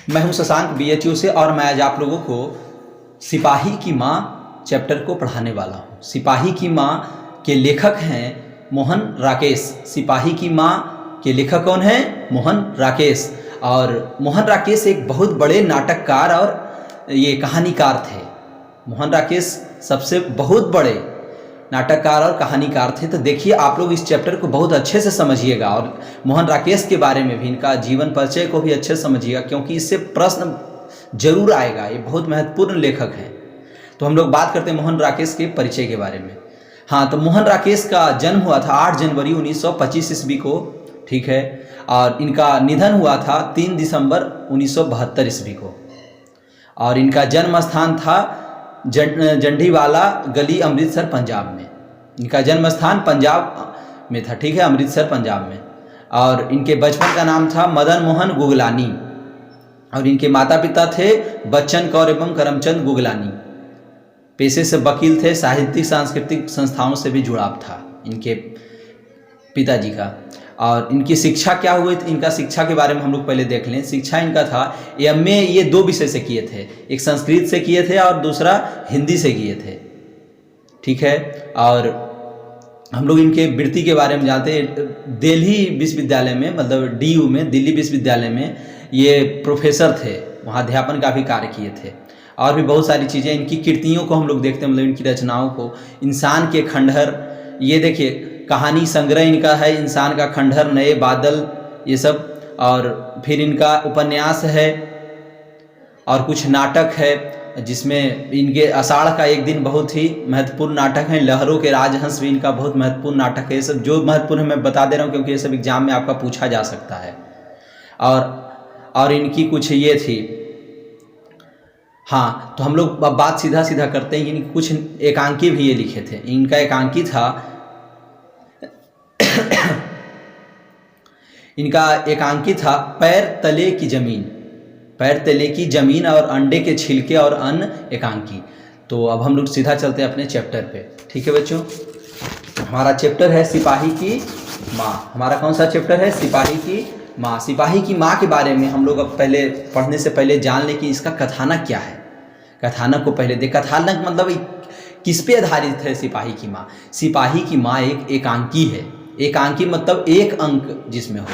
मैं हूं शशांक बीएचयू से और मैं आज आप लोगों को सिपाही की माँ चैप्टर को पढ़ाने वाला हूं। सिपाही की माँ के लेखक हैं मोहन राकेश। सिपाही की माँ के लेखक कौन हैं? मोहन राकेश। और मोहन राकेश एक बहुत बड़े नाटककार और ये कहानीकार थे। मोहन राकेश सबसे बहुत बड़े नाटककार और कहानीकार थे। तो देखिए आप लोग इस चैप्टर को बहुत अच्छे से समझिएगा और मोहन राकेश के बारे में भी, इनका जीवन परिचय को भी अच्छे से समझिएगा, क्योंकि इससे प्रश्न जरूर आएगा। ये बहुत महत्वपूर्ण लेखक हैं। तो हम लोग बात करते हैं मोहन राकेश के परिचय के बारे में। हाँ, तो मोहन राकेश का जन्म हुआ था 8 जनवरी 1925 ईस्वी को, ठीक है। और इनका निधन हुआ था 3 दिसंबर 1972 ईस्वी को। और इनका जन्म स्थान था जंडीवाला गली, अमृतसर, पंजाब में। इनका जन्म स्थान पंजाब में था, ठीक है, अमृतसर, पंजाब में। और इनके बचपन का नाम था मदन मोहन गुगलानी। और इनके माता पिता थे बच्चन कौर एवं करमचंद गुगलानी। पेशे से वकील थे। साहित्यिक सांस्कृतिक संस्थाओं से भी जुड़ाव था इनके पिताजी का। और इनकी शिक्षा क्या हुई थी, इनका शिक्षा के बारे में हम लोग पहले देख लें। शिक्षा इनका था एमए, ये 2 विषय से किए थे, एक संस्कृत से किए थे और दूसरा हिंदी से किए थे, ठीक है। और हम लोग इनके वृत्ति के बारे में जानते हैं। दिल्ली विश्वविद्यालय में, मतलब डीयू में, दिल्ली विश्वविद्यालय में ये प्रोफेसर थे, वहाँ अध्यापन का भी कार्य किए थे। और भी बहुत सारी चीज़ें, इनकी कृतियों को हम लोग देखते हैं, मतलब इनकी रचनाओं को। इंसान के खंडहर, ये देखिए कहानी संग्रह इनका है, इंसान का खंडहर, नए बादल, ये सब। और फिर इनका उपन्यास है और कुछ नाटक है, जिसमें इनके आषाढ़ का एक दिन बहुत ही महत्वपूर्ण नाटक है। लहरों के राजहंस भी इनका बहुत महत्वपूर्ण नाटक है। ये सब जो महत्वपूर्ण है मैं बता दे रहा हूँ, क्योंकि ये सब एग्जाम में आपका पूछा जा सकता है। और इनकी कुछ ये थी। हाँ, तो हम लोग बात सीधा सीधा करते हैं। इनकी कुछ एकांकी भी ये लिखे थे। इनका एकांकी था इनका एकांकी था पैर तले की जमीन, पैर तले की जमीन और अंडे के छिलके और अन्न एकांकी। तो अब हम लोग सीधा चलते हैं अपने चैप्टर पे, ठीक है बच्चों। हमारा चैप्टर है सिपाही की माँ। हमारा कौन सा चैप्टर है? सिपाही की माँ। सिपाही की माँ के बारे में हम लोग अब पहले पढ़ने से पहले जान लें कि इसका कथानक क्या है। कथानक को पहले देख। कथानक मतलब किस पे आधारित है सिपाही की माँ? सिपाही की माँ एक एकांकी है। एकांकी मतलब एक अंक जिसमें हो।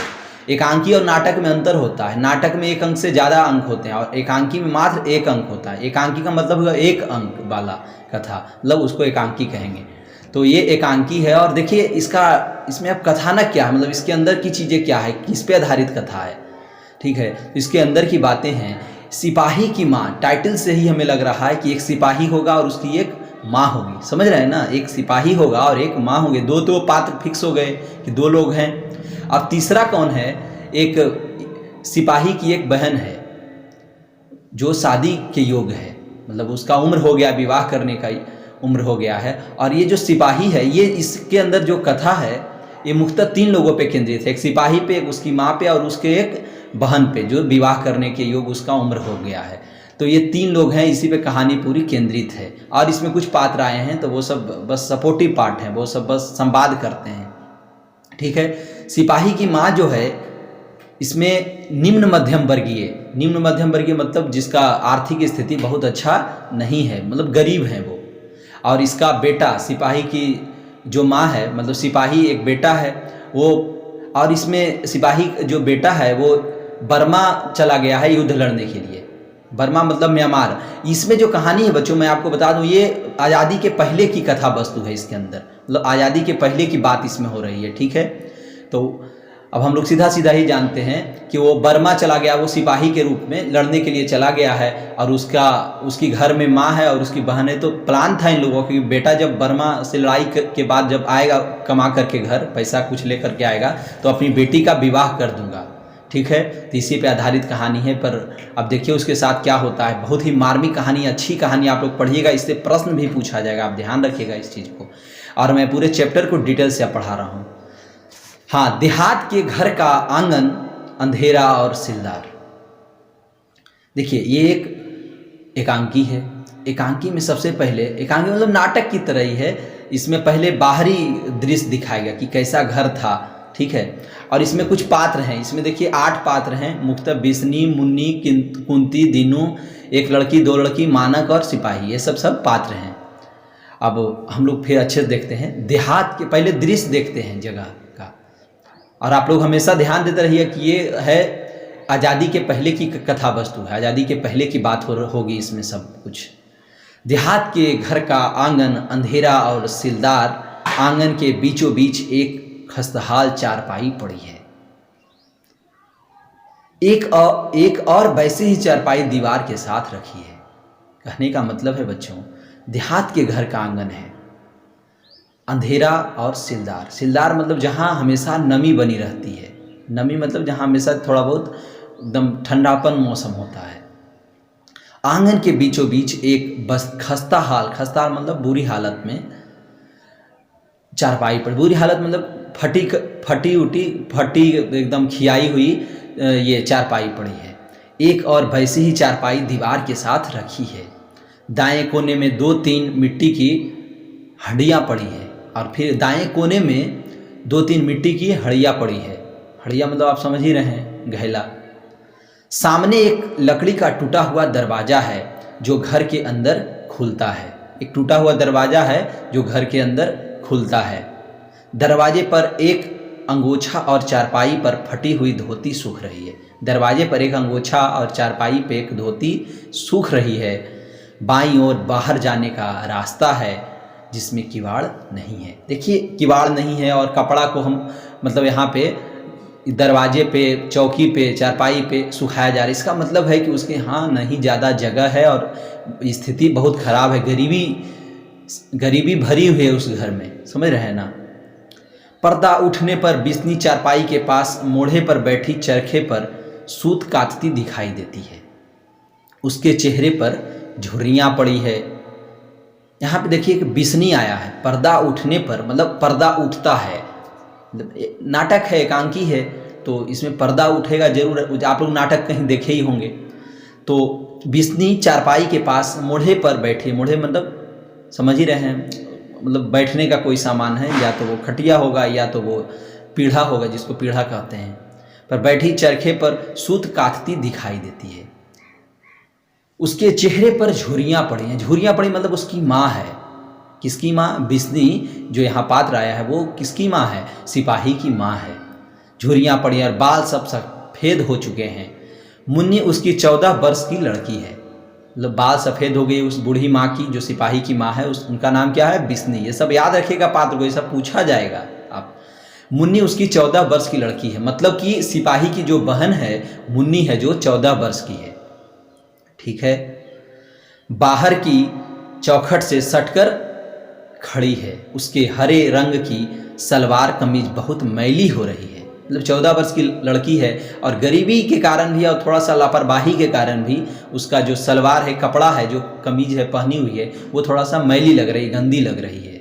एकांकी और नाटक में अंतर होता है। नाटक में एक अंक से ज़्यादा अंक होते हैं और एकांकी में मात्र एक अंक होता है। एकांकी का मतलब हुआ एक अंक वाला कथा, मतलब उसको एकांकी कहेंगे। तो ये एकांकी है। और देखिए इसमें अब कथानक क्या है, मतलब इसके अंदर की चीज़ें क्या है, किस पे आधारित कथा है, ठीक है। इसके अंदर की बातें हैं। सिपाही की माँ, टाइटल से ही हमें लग रहा है कि एक सिपाही होगा और उसकी एक माँ होगी। समझ रहे हैं ना? एक सिपाही होगा और एक माँ होगी। 2 तो पात्र फिक्स हो गए कि 2 लोग हैं। अब तीसरा कौन है? एक सिपाही की एक बहन है जो शादी के योग्य है, मतलब उसका उम्र हो गया, विवाह करने का उम्र हो गया है। और ये जो सिपाही है, ये इसके अंदर जो कथा है ये मुख्यतः 3 लोगों पे केंद्रित है। एक सिपाही पे, एक उसकी माँ पे और उसके एक बहन पे, जो विवाह करने के योग्य उसका उम्र हो गया है। तो ये 3 लोग हैं, इसी पे कहानी पूरी केंद्रित है। और इसमें कुछ पात्र आए हैं तो वो सब बस सपोर्टिव पार्ट हैं, वो सब बस संवाद करते हैं, ठीक है। सिपाही की माँ जो है इसमें निम्न मध्यम वर्गीय मतलब जिसका आर्थिक स्थिति बहुत अच्छा नहीं है, मतलब गरीब है वो। और इसका बेटा, सिपाही की जो माँ है, मतलब सिपाही एक बेटा है वो। और इसमें सिपाही जो बेटा है वो बर्मा चला गया है युद्ध लड़ने के लिए। बर्मा मतलब म्यांमार। इसमें जो कहानी है बच्चों, मैं आपको बता दूं, ये आज़ादी के पहले की कथा वस्तु है इसके अंदर, मतलब आज़ादी के पहले की बात इसमें हो रही है, ठीक है। तो अब हम लोग सीधा सीधा ही जानते हैं कि वो बर्मा चला गया, वो सिपाही के रूप में लड़ने के लिए चला गया है। और उसकी घर में माँ है और उसकी बहन है। तो प्लान था इन लोगों की, बेटा जब बर्मा से लड़ाई के बाद जब आएगा कमा करके घर, पैसा कुछ लेकर के आएगा, तो अपनी बेटी का विवाह कर दूंगा, ठीक है। तो इसी पे आधारित कहानी है। पर अब देखिए उसके साथ क्या होता है। बहुत ही मार्मिक कहानी, अच्छी कहानी, आप लोग पढ़िएगा, इससे प्रश्न भी पूछा जाएगा, आप ध्यान रखिएगा इस चीज़ को। और मैं पूरे चैप्टर को डिटेल से पढ़ा रहा हूँ। हाँ, देहात के घर का आंगन अंधेरा और सिलदार। देखिए ये एक एकांकी है। एकांकी में सबसे पहले, एकांकी मतलब नाटक की तरह ही है, इसमें पहले बाहरी दृश्य दिखाएगा कि कैसा घर था, ठीक है। और इसमें कुछ पात्र हैं, इसमें देखिए 8 पात्र हैं मुख्तः बिस्नी, मुन्नी, कुंती, दीनू, एक लड़की, 2 लड़की, मानक और सिपाही, ये सब पात्र हैं। अब हम लोग फिर अच्छे से देखते हैं, देहात के पहले दृश्य देखते हैं जगह का। और आप लोग हमेशा ध्यान देते रहिए कि ये है आज़ादी के पहले की कथा वस्तु है, आज़ादी के पहले की बात होगी इसमें सब कुछ। देहात के घर का आंगन अंधेरा और सिलदार, आंगन के बीचों बीच एक खस्ताहाल चारपाई पड़ी है। एक और वैसे ही चारपाई दीवार के साथ रखी है। कहने का मतलब है बच्चों, देहात के घर का आंगन है अंधेरा और सिलदार। सिलदार मतलब जहाँ हमेशा नमी बनी रहती है, नमी मतलब जहाँ हमेशा थोड़ा बहुत एकदम ठंडापन मौसम होता है। आंगन के बीचों बीच एक बस खस्ता मतलब बुरी हालत में चारपाई पर, बुरी हालत मतलब फटी एकदम खियाई हुई ये चारपाई पड़ी है। एक और वैसी ही चारपाई दीवार के साथ रखी है। दाएं कोने में 2-3 मिट्टी की हड्डियाँ पड़ी है, और फिर दाएं कोने में 2-3 मिट्टी की हड्डियाँ पड़ी है। हड्डियाँ मतलब आप समझ ही रहे हैं, गहला। सामने एक लकड़ी का टूटा हुआ दरवाज़ा है जो घर के अंदर खुलता है। एक टूटा हुआ दरवाज़ा है जो घर के अंदर खुलता है। दरवाजे पर एक अंगोछा और चारपाई पर फटी हुई धोती सूख रही है। दरवाजे पर एक अंगोछा और चारपाई पे एक धोती सूख रही है। बाईं ओर बाहर जाने का रास्ता है जिसमें किवाड़ नहीं है। देखिए किवाड़ नहीं है और कपड़ा को हम मतलब यहाँ पे दरवाजे पे, चौकी पे, चारपाई पे सुखाया जा रहा है। इसका मतलब है कि उसके यहाँ नहीं ज़्यादा जगह है और स्थिति बहुत ख़राब है, गरीबी भरी हुई है उस घर में, समझ रहे हैं ना। पर्दा उठने पर बिस्नी चारपाई के पास मोढ़े पर बैठी चरखे पर सूत काटती दिखाई देती है। उसके चेहरे पर झुर्रियाँ पड़ी है। यहाँ पे देखिए कि बिस्नी आया है, पर्दा उठने पर मतलब पर्दा उठता है, नाटक है, एकांकी है, तो इसमें पर्दा उठेगा जरूर। आप लोग नाटक कहीं देखे ही होंगे। तो बिस्नी चारपाई के पास मोढ़े पर बैठी, मोढ़े मतलब समझ ही रहे हैं, मतलब बैठने का कोई सामान है, या तो वो खटिया होगा या तो वो पीढ़ा होगा, जिसको पीढ़ा कहते हैं, पर बैठी चरखे पर सूत काटती दिखाई देती है। उसके चेहरे पर झुर्रियाँ पड़ी हैं। झुर्रियाँ पड़ी मतलब उसकी माँ है। किसकी माँ? बिस्नी जो यहाँ पात्र आया है वो किसकी माँ है? सिपाही की माँ है। झुर्रियाँ पड़ी और बाल सब सफ़ेद हो चुके हैं। मुन्नी उसकी 14 वर्ष की लड़की है, मतलब बाल सफ़ेद हो गई उस बूढ़ी माँ की, जो सिपाही की माँ है, उनका नाम क्या है? बिस्नी। ये सब याद रखिएगा पात्र को, ये सब पूछा जाएगा आप। मुन्नी उसकी 14 वर्ष की लड़की है, मतलब कि सिपाही की जो बहन है मुन्नी है, जो 14 वर्ष की है, ठीक है। बाहर की चौखट से सटकर खड़ी है। उसके हरे रंग की सलवार कमीज बहुत मैली हो रही है, मतलब 14 वर्ष की लड़की है और गरीबी के कारण भी और थोड़ा सा लापरवाही के कारण भी उसका जो सलवार है, कपड़ा है, जो कमीज है पहनी हुई है, वो थोड़ा सा मैली लग रही, गंदी लग रही है।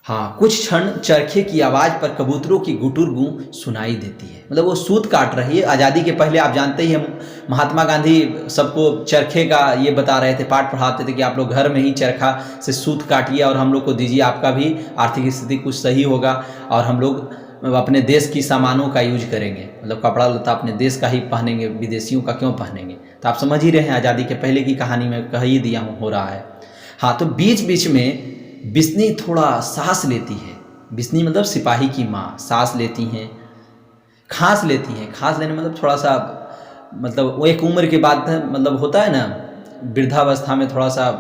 हाँ, कुछ क्षण चरखे की आवाज़ पर कबूतरों की गुटुर गूं सुनाई देती है, मतलब वो सूत काट रही है। आज़ादी के पहले आप जानते ही हम महात्मा गांधी सबको चरखे का ये बता रहे थे, पाठ पढ़ाते थे कि आप लोग घर में ही चरखा से सूत काटिए और हम लोग को दीजिए, आपका भी आर्थिक स्थिति कुछ सही होगा और हम लोग अपने देश की सामानों का यूज करेंगे, मतलब कपड़ा लत्ता अपने देश का ही पहनेंगे, विदेशियों का क्यों पहनेंगे। तो आप समझ ही रहे हैं, आज़ादी के पहले की कहानी में कह ही दिया हो रहा है। हाँ, तो बीच बीच में बिस्नी थोड़ा सांस लेती है। बिस्नी मतलब सिपाही की माँ, सांस लेती हैं, खांस लेती हैं। खांस लेने मतलब थोड़ा सा, मतलब वो एक उम्र के बाद मतलब होता है ना, वृद्धावस्था में थोड़ा सा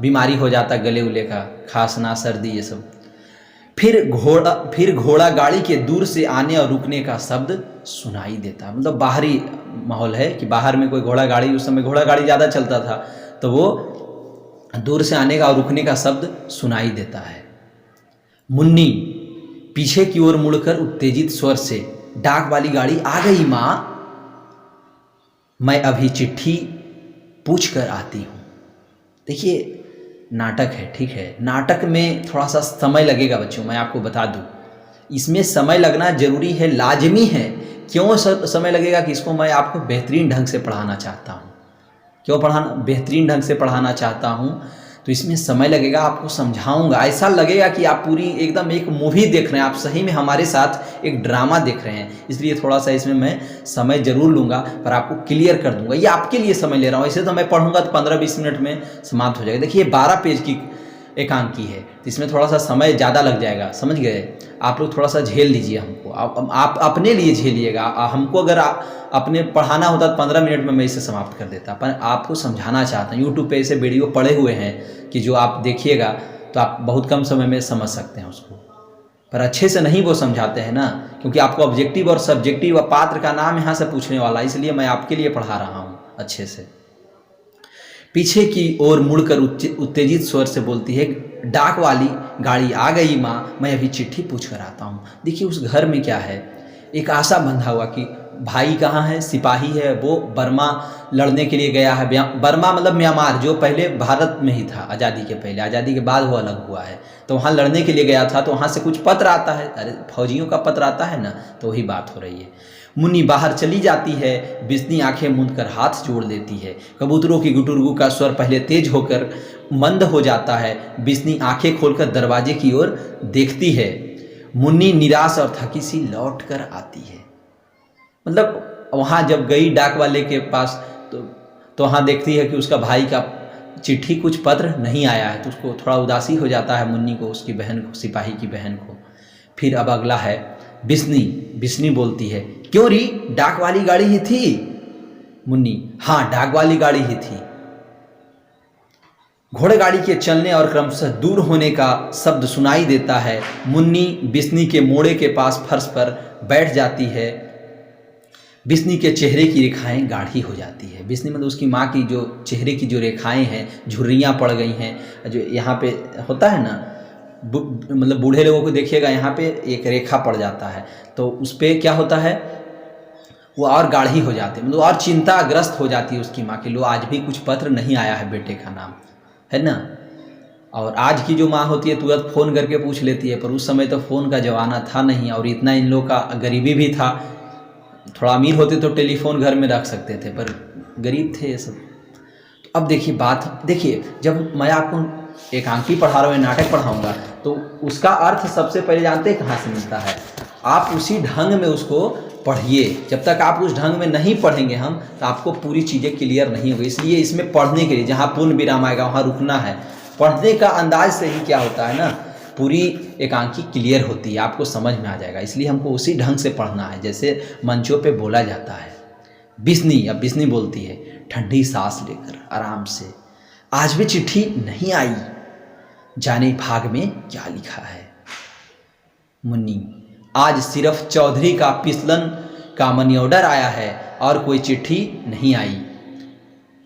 बीमारी हो जाता है गले उले का, खांसना, सर्दी, ये सब। फिर घोड़ा गाड़ी के दूर से आने और रुकने का शब्द सुनाई देता, मतलब बाहरी माहौल है कि बाहर में कोई घोड़ा गाड़ी, उस समय घोड़ा गाड़ी ज़्यादा चलता था, तो वो दूर से आने का और रुकने का शब्द सुनाई देता है। मुन्नी पीछे की ओर मुड़कर उत्तेजित स्वर से, डाक वाली गाड़ी आ गई माँ, मैं अभी चिट्ठी पूछ कर आती हूँ। देखिए नाटक है, ठीक है, नाटक में थोड़ा सा समय लगेगा बच्चों, मैं आपको बता दूँ, इसमें समय लगना जरूरी है, लाजमी है। क्यों समय लगेगा कि इसको मैं आपको बेहतरीन ढंग से पढ़ाना चाहता हूँ। क्यों बेहतरीन ढंग से पढ़ाना चाहता हूँ? तो इसमें समय लगेगा, आपको समझाऊंगा, ऐसा लगेगा कि आप पूरी एकदम एक मूवी देख रहे हैं, आप सही में हमारे साथ एक ड्रामा देख रहे हैं। इसलिए थोड़ा सा इसमें मैं समय जरूर लूँगा, पर आपको क्लियर कर दूंगा। ये आपके लिए समय ले रहा हूँ, ऐसे तो मैं पढ़ूंगा तो 15-20 मिनट में समाप्त हो जाएगा। देखिए 12 पेज की एकांकी है, तो इसमें थोड़ा सा समय ज़्यादा लग जाएगा, समझ गए। आप लोग थोड़ा सा झेल लीजिए हमको, आप अपने लिए झेलिएगा। हमको अगर अपने पढ़ाना होता तो 15 मिनट में मैं इसे समाप्त कर देता, पर आपको समझाना चाहता हूँ। यूट्यूब पे ऐसे वीडियो पड़े हुए हैं कि जो आप देखिएगा तो आप बहुत कम समय में समझ सकते हैं उसको, पर अच्छे से नहीं वो समझाते हैं ना, क्योंकि आपको ऑब्जेक्टिव और सब्जेक्टिव व पात्र का नाम यहाँ से पूछने वाला, इसलिए मैं आपके लिए पढ़ा रहा हूँ अच्छे से। पीछे की ओर मुड़कर उत्तेजित स्वर से बोलती है, डाक वाली गाड़ी आ गई माँ, मैं अभी चिट्ठी पूछ कर आता हूँ। देखिए उस घर में क्या है, एक आशा बंधा हुआ कि भाई कहाँ है, सिपाही है, वो बर्मा लड़ने के लिए गया है। बर्मा मतलब म्यांमार, जो पहले भारत में ही था आज़ादी के पहले, आज़ादी के बाद वो अलग हुआ है, तो वहाँ लड़ने के लिए गया था। तो वहाँ से कुछ पत्र आता है, अरे फौजियों का पत्र आता है ना, तो वही बात हो रही है। मुन्नी बाहर चली जाती है, बिस्नी आंखें मूंद कर हाथ जोड़ देती है। कबूतरों की गुटुरगू का स्वर पहले तेज होकर मंद हो जाता है। बिस्नी आंखें खोलकर दरवाजे की ओर देखती है। मुन्नी निराश और थकी सी लौट कर आती है। मतलब वहाँ जब गई डाक वाले के पास तो वहाँ देखती है कि उसका भाई का चिट्ठी कुछ पत्र नहीं आया है, तो उसको थोड़ा उदासी हो जाता है मुन्नी को, उसकी बहन को, सिपाही की बहन को। फिर अब अगला है बिस्नी बोलती है, क्यों री, डाक वाली गाड़ी ही थी? मुन्नी, हाँ डाक वाली गाड़ी ही थी। घोड़ेगाड़ी के चलने और क्रमशः दूर होने का शब्द सुनाई देता है। मुन्नी बिस्नी के मोड़े के पास फर्श पर बैठ जाती है। बिस्नी के चेहरे की रेखाएं गाढ़ी हो जाती है। बिस्नी मतलब उसकी माँ की जो चेहरे की जो रेखाएं हैं, झुर्रियाँ पड़ गई हैं, जो यहाँ पे होता है ना, मतलब बूढ़े लोगों को देखिएगा यहाँ पे एक रेखा पड़ जाता है, तो उस पर क्या होता है, वो और गाढ़ी हो जाती है, मतलब और चिंताग्रस्त हो जाती है उसकी माँ की, लो आज भी कुछ पत्र नहीं आया है बेटे का नाम, है ना। और आज की जो माँ होती है तुरंत फ़ोन करके पूछ लेती है, पर उस समय तो फ़ोन का ज़माना था नहीं, और इतना इन लोग का गरीबी भी था। थोड़ा अमीर होते तो टेलीफोन घर में रख सकते थे, पर गरीब थे ये सब। तो अब देखिए बात, देखिए जब मैं आपको एकांकी पढ़ा रहा हूँ, नाटक पढ़ाऊँगा, तो उसका अर्थ सबसे पहले जानते हैं कहाँ से मिलता है, आप उसी ढंग में उसको पढ़िए। जब तक आप उस ढंग में नहीं पढ़ेंगे हम, तो आपको पूरी चीज़ें क्लियर नहीं होगी। इसलिए इसमें पढ़ने के लिए जहाँ पूर्ण विराम आएगा वहाँ रुकना है। पढ़ने का अंदाज से ही क्या होता है ना, पूरी एकांकी क्लियर होती है, आपको समझ में आ जाएगा। इसलिए हमको उसी ढंग से पढ़ना है जैसे मंचों पे बोला जाता है। बिस्नी बोलती है ठंडी सांस लेकर आराम से, आज भी चिट्ठी नहीं आई, जाने भाग में क्या लिखा है। मुन्नी, आज सिर्फ चौधरी का पिसलन का मनी ऑर्डर आया है और कोई चिट्ठी नहीं आई।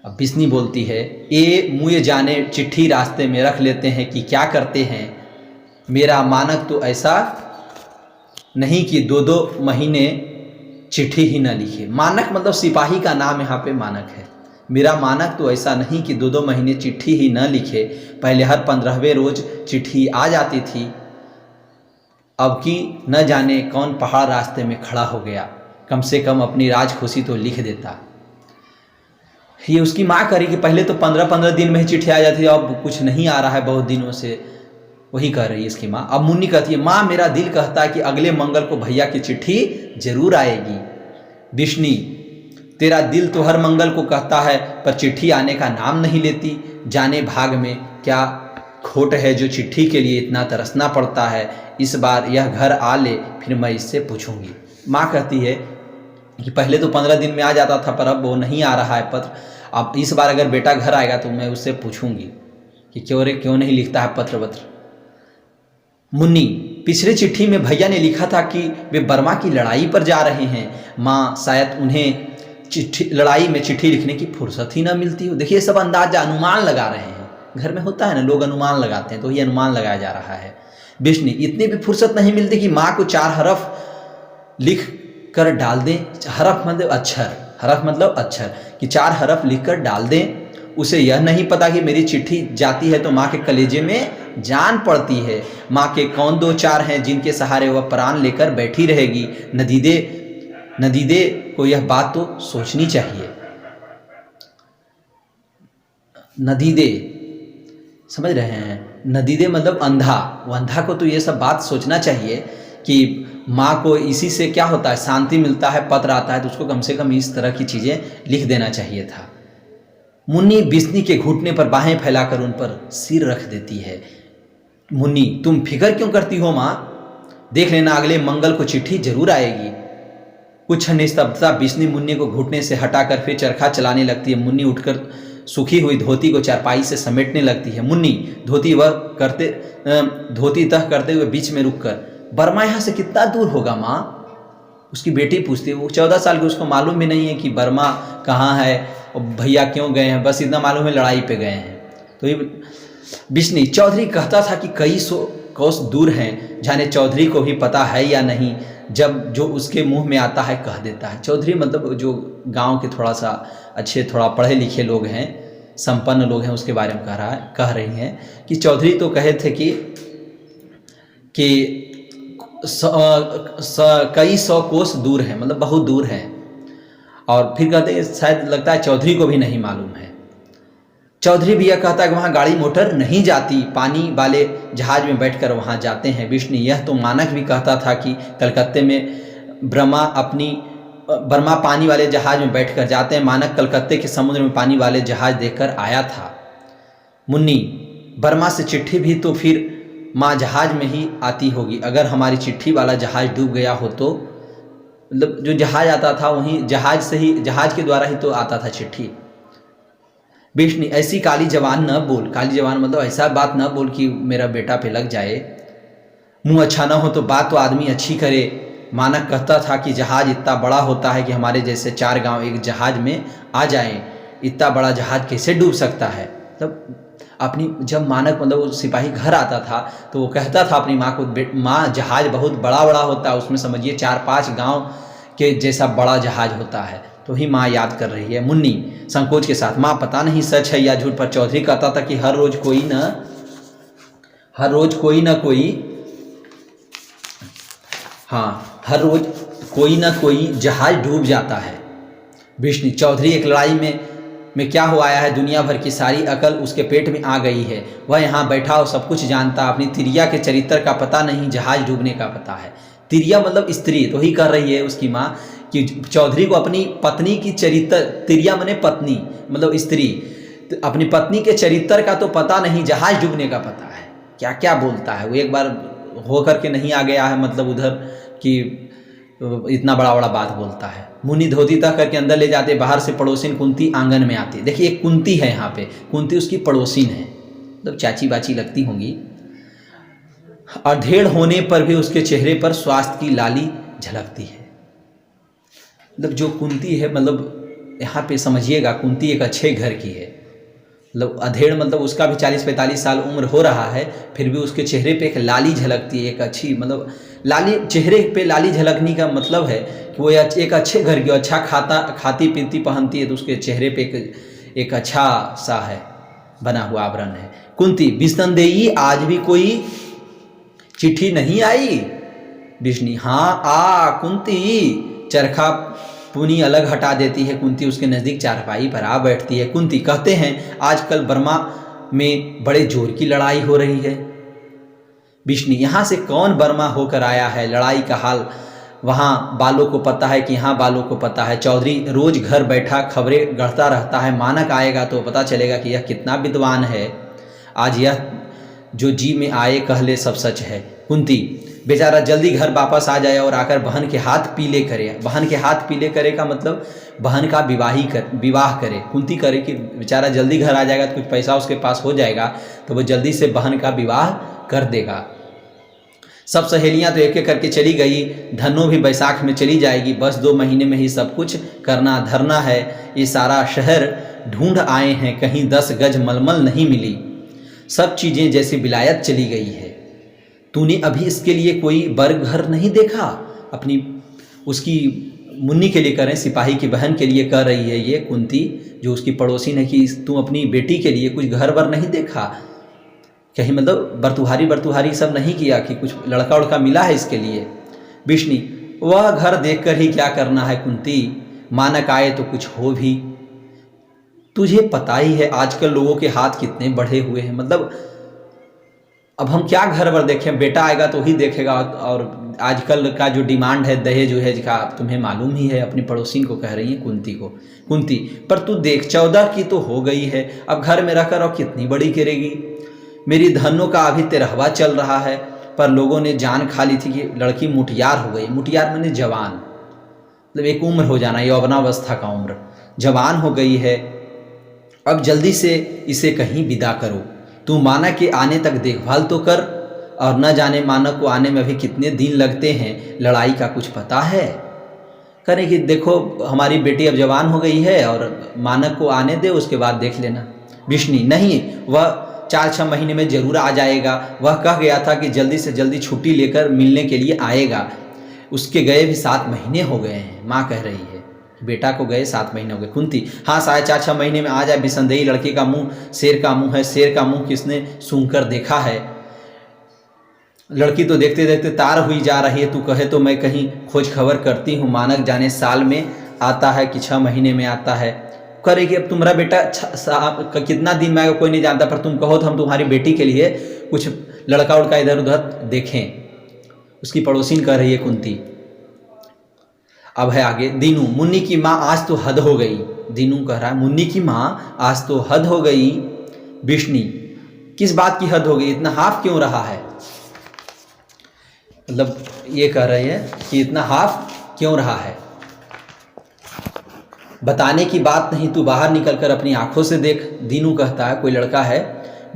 अब बिस्नी बोलती है, ए मुझे जाने चिट्ठी रास्ते में रख लेते हैं कि क्या करते हैं। मेरा मानक तो ऐसा नहीं कि 2-2 महीने चिट्ठी ही न लिखे। मानक मतलब सिपाही का नाम यहाँ पे मानक है। मेरा मानक तो ऐसा नहीं कि 2-2 महीने चिट्ठी ही न लिखे। पहले हर 15वें रोज चिट्ठी आ जाती थी, अब की न जाने कौन पहाड़ रास्ते में खड़ा हो गया, कम से कम अपनी राज खुशी तो लिख देता। ये उसकी माँ करी कि पहले तो 15-15 दिन में ही चिट्ठी आ जाती है, अब कुछ नहीं आ रहा है बहुत दिनों से, वही कह रही है इसकी माँ। अब मुन्नी कहती है, माँ मेरा दिल कहता है कि अगले मंगल को भैया की चिट्ठी जरूर आएगी। बिस्नी, तेरा दिल तो हर मंगल को कहता है, पर चिट्ठी आने का नाम नहीं लेती। जाने भाग में क्या खोट है जो चिट्ठी के लिए इतना तरसना पड़ता है। इस बार यह घर आ ले, फिर मैं इससे पूछूंगी। माँ कहती है कि पहले तो 15 दिन में आ जाता था, पर अब वो नहीं आ रहा है पत्र। अब इस बार अगर बेटा घर आएगा तो मैं उससे पूछूंगी कि क्यों नहीं लिखता है पत्र वत्र। मुन्नी, पिछले चिट्ठी में भैया ने लिखा था कि वे बर्मा की लड़ाई पर जा रहे हैं। माँ, शायद उन्हें लड़ाई में चिट्ठी लिखने की फुर्सत ही ना मिलती हो। देखिए सब अंदाजा अनुमान लगा रहे हैं, घर में होता है ना, लोग अनुमान लगाते हैं, तो ये अनुमान लगाया जा रहा है। बिस्नी, इतनी भी फुर्सत नहीं मिलती कि माँ को 4 हरफ लिख कर डाल दें। हरफ मतलब अक्षर, कि 4 हरफ लिख कर डाल दें। उसे यह नहीं पता कि मेरी चिट्ठी जाती है तो माँ के कलेजे में जान पड़ती है। माँ के कौन 2-4 हैं जिनके सहारे वह प्राण लेकर बैठी रहेगी। नदीदे को यह बात तो सोचनी चाहिए। नदीदे, समझ रहे हैं। नदीदे मतलब अंधा, वो अंधा को तो ये सब बात सोचना चाहिए कि माँ को इसी से क्या होता है, शांति मिलता है, पत्र आता है, तो उसको कम से कम इस तरह की चीज़ें लिख देना चाहिए था। मुन्नी बिस्नी के घुटने पर बाहें फैलाकर उन पर सिर रख देती है। मुन्नी तुम फिक्र क्यों करती हो माँ, देख लेना अगले मंगल को चिट्ठी जरूर आएगी। कुछ निस्तब्धता बिस्नी मुन्नी को घुटने से हटाकर फिर चरखा चलाने लगती है। मुन्नी उठकर सूखी हुई धोती को चारपाई से समेटने लगती है। मुन्नी धोती तह करते हुए बीच में रुककर, बर्मा यहाँ से कितना दूर होगा माँ, उसकी बेटी पूछती है। वो 14 साल की, उसको मालूम भी नहीं है कि बर्मा कहाँ है और भैया क्यों गए हैं, बस इतना मालूम है लड़ाई पे गए हैं। तो ये बिस्नी चौधरी कहता था कि कई सौ कोस दूर हैं, जाने चौधरी को भी पता है या नहीं, जब जो उसके मुंह में आता है कह देता है। चौधरी मतलब जो गांव के थोड़ा सा अच्छे, थोड़ा पढ़े लिखे लोग हैं, संपन्न लोग हैं, उसके बारे में कह रही हैं कि चौधरी तो कहे थे कि कई सौ कोस दूर है, मतलब बहुत दूर है। और फिर कहते हैं शायद लगता है चौधरी को भी नहीं मालूम है। चौधरी भी यह कहता है कि वहाँ गाड़ी मोटर नहीं जाती, पानी वाले जहाज में बैठकर वहाँ जाते हैं। विष्णु यह तो मानक भी कहता था कि कलकत्ते में बर्मा पानी वाले जहाज में बैठकर जाते हैं। मानक कलकत्ते के समुद्र में पानी वाले जहाज देखकर आया था। मुन्नी बर्मा से चिट्ठी भी तो फिर माँ जहाज में ही आती होगी। अगर हमारी चिट्ठी वाला जहाज डूब गया हो तो, मतलब जो जहाज आता था वहीं जहाज के द्वारा ही तो आता था चिट्ठी। विष्णु ऐसी काली जवान न बोल, काली जवान मतलब ऐसा बात न बोल कि मेरा बेटा पे लग जाए। मुंह अच्छा ना हो तो बात तो आदमी अच्छी करे। मानक कहता था कि जहाज इतना बड़ा होता है कि हमारे जैसे 4 गांव एक जहाज में आ जाएं, इतना बड़ा जहाज कैसे डूब सकता है। तब अपनी जब मानक मतलब वो सिपाही घर आता था तो वो कहता था अपनी माँ को, माँ जहाज बहुत बड़ा होता है, उसमें समझिए 4-5 गांव के जैसा बड़ा जहाज होता है। तो ही माँ याद कर रही है। मुन्नी संकोच के साथ, माँ पता नहीं सच है या झूठ, पर चौधरी कहता था कि हर रोज कोई ना कोई जहाज डूब जाता है। विष्णु चौधरी एक लड़ाई में क्या हो आया है, दुनिया भर की सारी अकल उसके पेट में आ गई है। वह यहाँ बैठा और सब कुछ जानता, अपनी तिरिया के चरित्र का पता नहीं, जहाज डूबने का पता है। तिरिया मतलब स्त्री, तो ही कर रही है उसकी माँ कि चौधरी को अपनी पत्नी की चरित्र, तिरिया मने पत्नी मतलब स्त्री, तो अपनी पत्नी के चरित्र का तो पता नहीं, जहाज डूबने का पता है। क्या क्या बोलता है वो, एक बार हो करके नहीं आ गया है मतलब उधर कि इतना बड़ा बात बोलता है। मुनि धोती तक करके अंदर ले जाते, बाहर से पड़ोसिन कुंती आंगन में आती। देखिए एक कुंती है यहाँ पे, कुंती उसकी पड़ोसिन है, मतलब चाची बाची लगती होंगी। अधेड़ होने पर भी उसके चेहरे पर स्वास्थ्य की लाली झलकती है। मतलब जो कुंती है, मतलब यहाँ पे समझिएगा कुंती एक अच्छे घर की है। मतलब अधेड़ मतलब उसका भी 40-45 साल उम्र हो रहा है, फिर भी उसके चेहरे पे एक लाली झलकती है, एक अच्छी, मतलब लाली, चेहरे पे लाली झलकने का मतलब है कि वो एक अच्छे घर की, अच्छा खाती पीती पहनती है, तो उसके चेहरे पे एक अच्छा सा है बना हुआ आवरण है। कुंती विष्णुदेई आज भी कोई चिट्ठी नहीं आई। विष्णु हाँ आ कुंती, चरखा पुनी अलग हटा देती है। कुंती उसके नज़दीक चारपाई पर आ बैठती है। कुंती कहते हैं आजकल बर्मा में बड़े जोर की लड़ाई हो रही है। विष्णु यहाँ से कौन बर्मा होकर आया है, लड़ाई का हाल वहाँ बालों को पता है कि यहाँ बालों को पता है। चौधरी रोज घर बैठा खबरें गढ़ता रहता है, मानक आएगा तो पता चलेगा कि यह कितना विद्वान है। आज यह जो जी में आए कह ले सब सच है। कुंती बेचारा जल्दी घर वापस आ जाए और आकर बहन के हाथ पीले करे। बहन के हाथ पीले करे का मतलब बहन का विवाह करे। कुंती करे कि बेचारा जल्दी घर आ जाएगा तो कुछ पैसा उसके पास हो जाएगा तो वो जल्दी से बहन का विवाह कर देगा। सब सहेलियां तो एक एक करके चली गई, धनो भी बैसाख में चली जाएगी, बस 2 महीने में ही सब कुछ करना धरना है। ये सारा शहर ढूंढ आए हैं, कहीं 10 गज मलमल नहीं मिली, सब चीज़ें जैसे विलायत चली गई है। तूने अभी इसके लिए कोई वर्ग घर नहीं देखा? अपनी उसकी मुन्नी के लिए कर रहे हैं, सिपाही की बहन के लिए कर रही है ये कुंती जो उसकी पड़ोसी ने, कि तू अपनी बेटी के लिए कुछ घर वर नहीं देखा? कहीं मतलब बरतुहारी सब नहीं किया कि कुछ लड़का उड़का मिला है इसके लिए? विष्णु वह घर देखकर ही क्या करना है कुंती, मानक आए तो कुछ हो भी। तुझे पता ही है आजकल लोगों के हाथ कितने बढ़े हुए हैं, मतलब अब हम क्या घर भर देखें, बेटा आएगा तो ही देखेगा। और आजकल का जो डिमांड है दहेज वहेज का, तुम्हें मालूम ही है। अपनी पड़ोसी को कह रही है कुंती को, कुंती पर तू देख 14 की तो हो गई है, अब घर में रहकर और कितनी बड़ी करेगी। मेरी धनों का अभी 13वां चल रहा है, पर लोगों ने जान खा ली थी कि लड़की मुटियार हो गई। मुटियार मैंने जवान, मतलब एक उम्र हो जाना, यौवनावस्था का उम्र, जवान हो गई है। अब जल्दी से इसे कहीं विदा करो। तू माना के आने तक देखभाल तो कर, और न जाने मानक को आने में अभी कितने दिन लगते हैं, लड़ाई का कुछ पता है। करें कि देखो हमारी बेटी अब जवान हो गई है और मानक को आने दे, उसके बाद देख लेना। विष्णु नहीं, वह 4-6 महीने में जरूर आ जाएगा। वह कह गया था कि जल्दी से जल्दी छुट्टी लेकर मिलने के लिए आएगा। उसके गए भी 7 महीने हो गए हैं, माँ कह रही है। बेटा को गए 7 महीने हो गए। कुंती हाँ, शायद 4-6 महीने में आ जाए। विसंदेही लड़के का मुंह शेर का मुंह है, शेर का मुंह किसने सूंघकर देखा है। लड़की तो देखते देखते तार हुई जा रही है, तू कहे तो मैं कहीं खोज खबर करती हूँ। मानक जाने साल में आता है कि 6 महीने में आता है। करेगी अब तुम्हारा बेटा कितना दिन में आएगा कोई नहीं जानता, पर तुम कहो तो हम तुम्हारी बेटी के लिए कुछ लड़का उड़का इधर उधर देखें। उसकी पड़ोसी कह रही है कुंती। अब है आगे दीनू, मुन्नी की माँ आज तो हद हो गई। दीनू कह रहा है मुन्नी की माँ आज तो हद हो गई। विष्णु किस बात की हद हो गई, इतना हाफ क्यों रहा है। मतलब ये कह रहे हैं कि इतना हाफ क्यों रहा है। बताने की बात नहीं, तू बाहर निकलकर अपनी आंखों से देख। दीनू कहता है कोई लड़का है।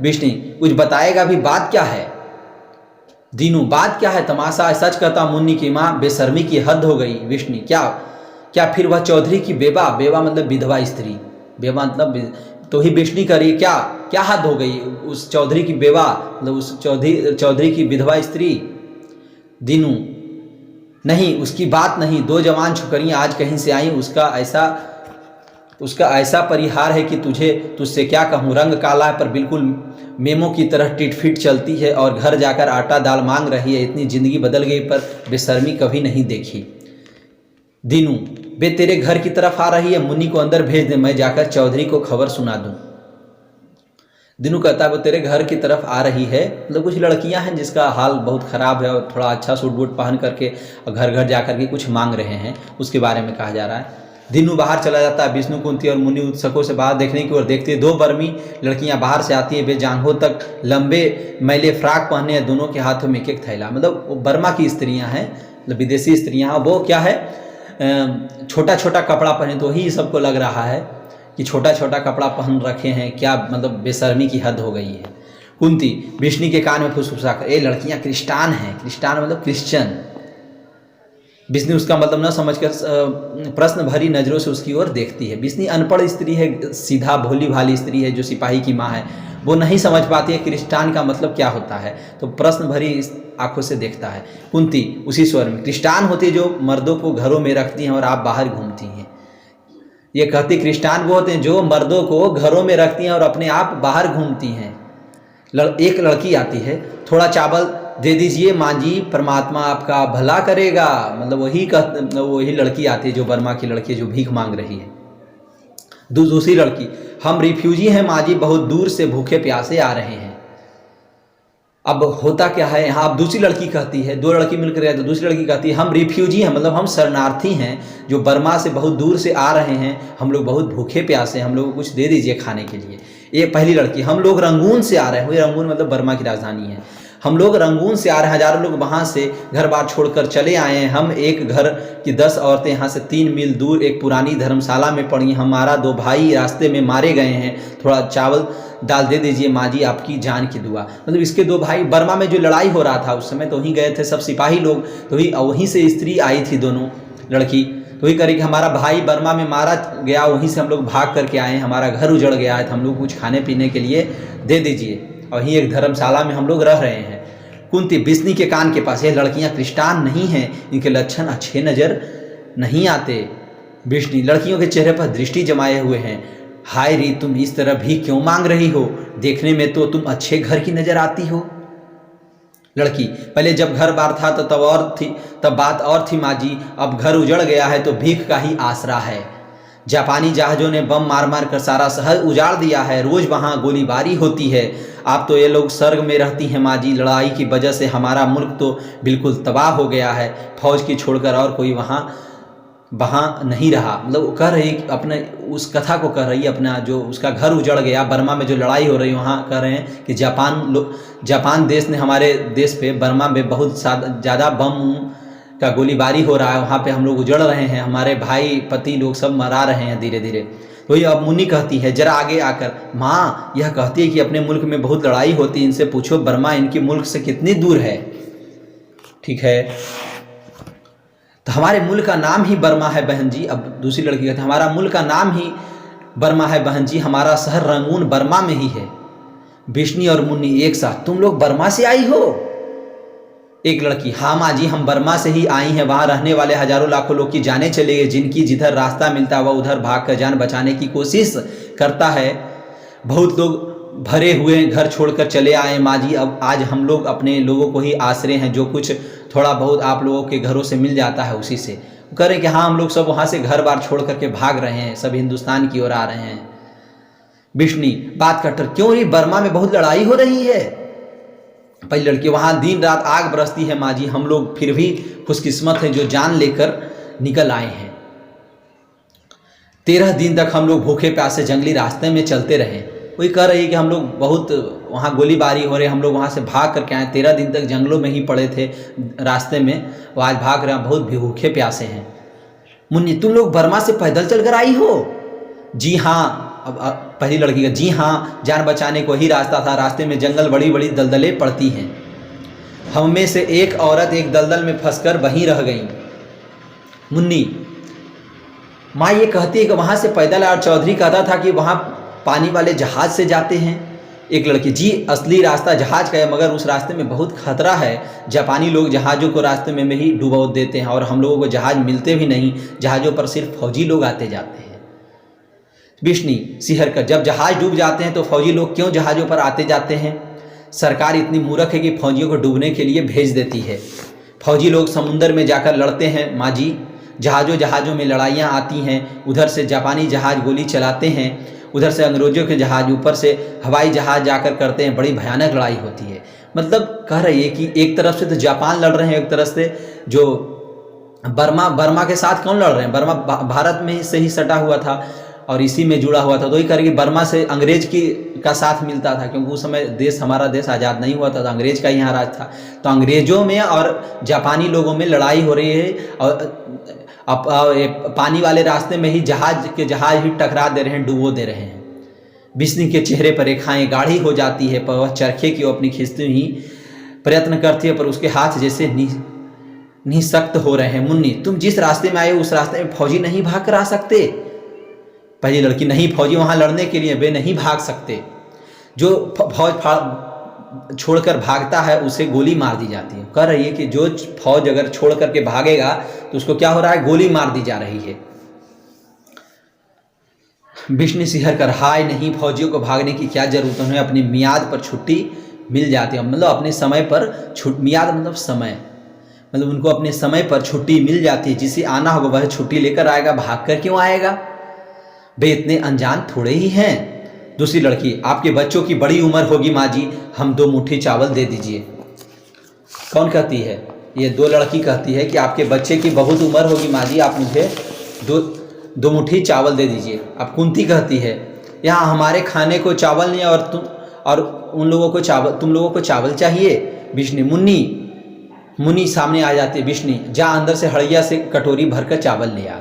विष्णु कुछ बताएगा भी, बात क्या है। दीनू बात क्या है, तमाशा है। सच कहता मुन्नी की माँ बेशर्मी की हद हो गई। विष्णु क्या फिर वह चौधरी की बेवा, बेवा मतलब विधवा स्त्री, बेवा मतलब तो ही विष्णु करिए क्या हद हो गई उस चौधरी की बेवा, मतलब उस चौधरी की विधवा स्त्री। दीनू नहीं, उसकी बात नहीं। 2 जवान छोकरियाँ आज कहीं से आई, उसका ऐसा परिहार है कि तुझसे क्या कहूँ। रंग काला है पर बिल्कुल मेमो की तरह टिटफिट चलती है, और घर जाकर आटा दाल मांग रही है। इतनी जिंदगी बदल गई पर बेशर्मी कभी नहीं देखी। दीनू बे तेरे घर की तरफ आ रही है, मुन्नी को अंदर भेज दे, मैं जाकर चौधरी को खबर सुना दूं। दीनू कहता है वो तेरे घर की तरफ आ रही है, मतलब कुछ लड़कियां हैं जिसका हाल बहुत ख़राब है और थोड़ा अच्छा सूट बूट पहन करके घर घर जा करके कुछ मांग रहे हैं, उसके बारे में कहा जा रहा है। दीनू बाहर चला जाता है। विष्णु कुंती और मुनि उत्सुकों से बाहर देखने की ओर देखते। 2 बर्मी लड़कियां बाहर से आती है। वे जांघों तक लंबे मैले फ्राक पहने हैं, दोनों के हाथों में एक थैला। मतलब वो बर्मा की स्त्रियां हैं, मतलब विदेशी स्त्रियां। वो क्या है, छोटा छोटा कपड़ा पहने, तो ही सबको लग रहा है कि छोटा छोटा कपड़ा पहन रखे हैं। क्या मतलब बेशर्मी की हद हो गई है। कुंती विष्णु के कान में फुसफुसा कर, ये लड़कियां क्रिस्टान हैं। क्रिस्टान मतलब क्रिश्चियन। विष्णु उसका मतलब न समझकर प्रश्न भरी नज़रों से उसकी ओर देखती है। विष्णु अनपढ़ स्त्री है, सीधा भोली भाली स्त्री है, जो सिपाही की माँ है। वो नहीं समझ पाती है क्रिस्टान का मतलब क्या होता है, तो प्रश्न भरी आंखों से देखता है। कुंती उसी स्वर में, क्रिस्टान होती है जो मर्दों को घरों में रखती हैं और आप बाहर घूमती हैं। ये कहती क्रिस्टान वो होते हैं जो मर्दों को घरों में रखती हैं और अपने आप बाहर घूमती हैं। एक लड़की आती है, थोड़ा चावल दे दीजिए माँ जी, परमात्मा आपका भला करेगा। मतलब वही लड़की आती है जो बर्मा की लड़की है, जो भीख मांग रही है। दूसरी लड़की, हम रिफ्यूजी हैं माँ जी, बहुत दूर से भूखे प्यासे आ रहे हैं। अब होता क्या है यहाँ, अब दूसरी लड़की कहती है, 2 लड़की मिलकर गए तो दूसरी लड़की कहती है हम रिफ्यूजी हैं, मतलब हम शरणार्थी हैं जो बर्मा से बहुत दूर से आ रहे हैं, हम लोग बहुत भूखे प्यासे हैं, हम लोग को कुछ दे दीजिए खाने के लिए। ये पहली लड़की, हम लोग रंगून से आ रहे हैं। रंगून मतलब बर्मा की राजधानी है। हम लोग रंगून से आ रहे हैं, हजारों लोग वहाँ से घर बार छोड़कर चले आए हैं। हम एक घर की 10 औरतें यहाँ से 3 मील दूर एक पुरानी धर्मशाला में पड़ी। हमारा 2 भाई रास्ते में मारे गए हैं, थोड़ा चावल दाल दे दीजिए माँ जी, आपकी जान की दुआ। मतलब इसके 2 भाई, बर्मा में जो लड़ाई हो रहा था उस समय तो वहीं गए थे सब सिपाही लोग, तो वहीं से स्त्री आई थी, दोनों लड़की तो वही करी कि हमारा भाई बर्मा में मारा गया, वहीं से हम लोग भाग करके आए हैं, हमारा घर उजड़ गया है, तो हम लोग कुछ खाने पीने के लिए दे दीजिए, और वहीं एक धर्मशाला में हम लोग रह रहे हैं। कुंती विष्णु के कान के पास, ये लड़कियां क्रिस्टान नहीं हैं, इनके लक्षण अच्छे नज़र नहीं आते। विष्णु लड़कियों के चेहरे पर दृष्टि जमाए हुए हैं। हाय री, तुम इस तरह भी क्यों मांग रही हो, देखने में तो तुम अच्छे घर की नज़र आती हो। लड़की पहले जब घर बार था तो तब बात और थी माँ जी, अब घर उजड़ गया है तो भीख का ही आसरा है। जापानी जहाज़ों ने बम मार मार कर सारा शहर उजाड़ दिया है, रोज़ वहाँ गोलीबारी होती है। आप तो ये लोग स्वर्ग में रहती हैं माँ जी, लड़ाई की वजह से हमारा मुल्क तो बिल्कुल तबाह हो गया है, फौज की छोड़कर और कोई वहाँ नहीं रहा। मतलब वो कह रही अपने उस कथा को कह रही है, अपना जो उसका घर उजड़ गया बर्मा में जो लड़ाई हो रही वहाँ कह रहे हैं कि जापान देश ने हमारे देश पे बर्मा में बहुत ज़्यादा बम का गोलीबारी हो रहा है, वहाँ पे हम लोग उजड़ रहे हैं, हमारे भाई पति लोग सब मरा रहे हैं धीरे धीरे। तो ये अब मुन्नी कहती है जरा आगे आकर, माँ यह कहती है कि अपने मुल्क में बहुत लड़ाई होती है, इनसे पूछो बर्मा इनके मुल्क से कितनी दूर है। ठीक है, तो हमारे मुल्क का नाम ही बर्मा है बहन जी। अब दूसरी लड़की कहती है हमारा मुल्क का नाम ही बर्मा है बहन जी, हमारा शहर रंगून बर्मा में ही है। बिश्नी और मुन्नी एक साथ, तुम लोग बर्मा से आई हो? एक लड़की, हाँ माँ जी हम बर्मा से ही आई हैं, वहाँ रहने वाले हजारों लाखों लोग की जाने चले गए, जिनकी जिधर रास्ता मिलता वह उधर भाग कर जान बचाने की कोशिश करता है। बहुत लोग भरे हुए घर छोड़कर चले आए माँ जी, अब आज हम लोग अपने लोगों को ही आश्रय हैं, जो कुछ थोड़ा बहुत आप लोगों के घरों से मिल जाता है उसी से। कह रहे हैं कि हाँ हम लोग सब वहाँ से घर बार छोड़ करके भाग रहे हैं, सब हिंदुस्तान की ओर आ रहे हैं। बिश्नी बात करकर, क्यों नहीं बर्मा में बहुत लड़ाई हो रही है? पहली लड़की, वहाँ दिन रात आग बरसती है माँ जी, हम लोग फिर भी खुशकिस्मत हैं जो जान लेकर निकल आए हैं। 13 दिन तक हम लोग भूखे प्यासे जंगली रास्ते में चलते रहे। वही कह रही है कि हम लोग बहुत वहाँ गोलीबारी हो रही, हम लोग वहाँ से भाग करके आए, 13 दिन तक जंगलों में ही पड़े थे रास्ते में, वो आज भाग रहे हैं, बहुत भूखे प्यासे हैं। मुन्नी, तुम लोग बर्मा से पैदल चलकर आई हो? जी हाँ। अब पहली लड़की का, जी हाँ जान बचाने को ही रास्ता था, रास्ते में जंगल बड़ी बड़ी दलदलें पड़ती हैं, हम में से एक औरत एक दलदल में फंसकर वहीं रह गई। मुन्नी, माँ ये कहती है कि वहाँ से पैदल, और चौधरी कहता था कि वहाँ पानी वाले जहाज़ से जाते हैं। एक लड़की, जी असली रास्ता जहाज़ का है, मगर उस रास्ते में बहुत खतरा है, जापानी लोग जहाज़ों को रास्ते में ही डुबो देते हैं और हम लोगों को जहाज़ मिलते भी नहीं, जहाज़ों पर सिर्फ फौजी लोग आते जाते हैं। बिश्नी सिहर कर, जब जहाज़ डूब जाते हैं तो फौजी लोग क्यों जहाज़ों पर आते जाते हैं? सरकार इतनी मूर्ख है कि फौजियों को डूबने के लिए भेज देती है। फौजी लोग समुंदर में जाकर लड़ते हैं माँ जी, जहाज़ों में लड़ाइयाँ आती हैं, उधर से जापानी जहाज़ गोली चलाते हैं, उधर से अंग्रेज़ों के जहाज़, ऊपर से हवाई जहाज़ जाकर करते हैं, बड़ी भयानक लड़ाई होती है। मतलब कह रही है कि एक तरफ से तो जापान लड़ रहे हैं, एक तरफ से जो बर्मा के साथ कौन लड़ रहे हैं? बर्मा भारत में से ही सटा हुआ था और इसी में जुड़ा हुआ था, तो वही कह रही कि बर्मा से अंग्रेज का साथ मिलता था, क्योंकि उस समय हमारा देश आज़ाद नहीं हुआ था, तो अंग्रेज का यहाँ राज था। तो अंग्रेज़ों में और जापानी लोगों में लड़ाई हो रही है, और पानी वाले रास्ते में ही जहाज ही टकरा दे रहे हैं, डुबो दे रहे हैं। बिश्नी के चेहरे पर रेखाएं गाढ़ी हो जाती है, पर वह चरखे की ओर अपनी खींचती हुई प्रयत्न करती है, पर उसके हाथ जैसे निःशक्त हो रहे हैं। मुन्नी, तुम जिस रास्ते में आए उस रास्ते में फौजी नहीं भाग कर आ सकते? पहली लड़की, नहीं फौजी वहाँ लड़ने के लिए वे नहीं भाग सकते, जो फौज छोड़कर भागता है उसे गोली मार दी जाती है। कह रही है कि जो फौज अगर छोड़ करके भागेगा तो उसको क्या हो रहा है? गोली मार दी जा रही है। बिश्नी सिहर कर, हाय नहीं, फौजियों को भागने की क्या जरूरत है, उन्हें अपनी मियाद पर छुट्टी मिल जाती है। मतलब अपने समय पर मियाद मतलब समय, मतलब उनको अपने समय पर छुट्टी मिल जाती है, जिसे आना होगा वह छुट्टी लेकर आएगा, भाग कर क्यों आएगा? वे इतने अनजान थोड़े ही हैं। दूसरी लड़की, आपके बच्चों की बड़ी उम्र होगी माँ जी, हम 2 मुट्ठी चावल दे दीजिए। कौन कहती है? ये 2 लड़की कहती है कि आपके बच्चे की बहुत उम्र होगी माँ जी, आप मुझे 2 मुट्ठी चावल दे दीजिए। अब कुंती कहती है, यहाँ हमारे खाने को चावल नहीं और तुम लोगों को चावल चाहिए। बिश्नी, मुन्नी सामने आ जाती है। बिश्नी, जा अंदर से हड़िया से कटोरी भरकर चावल ले आ।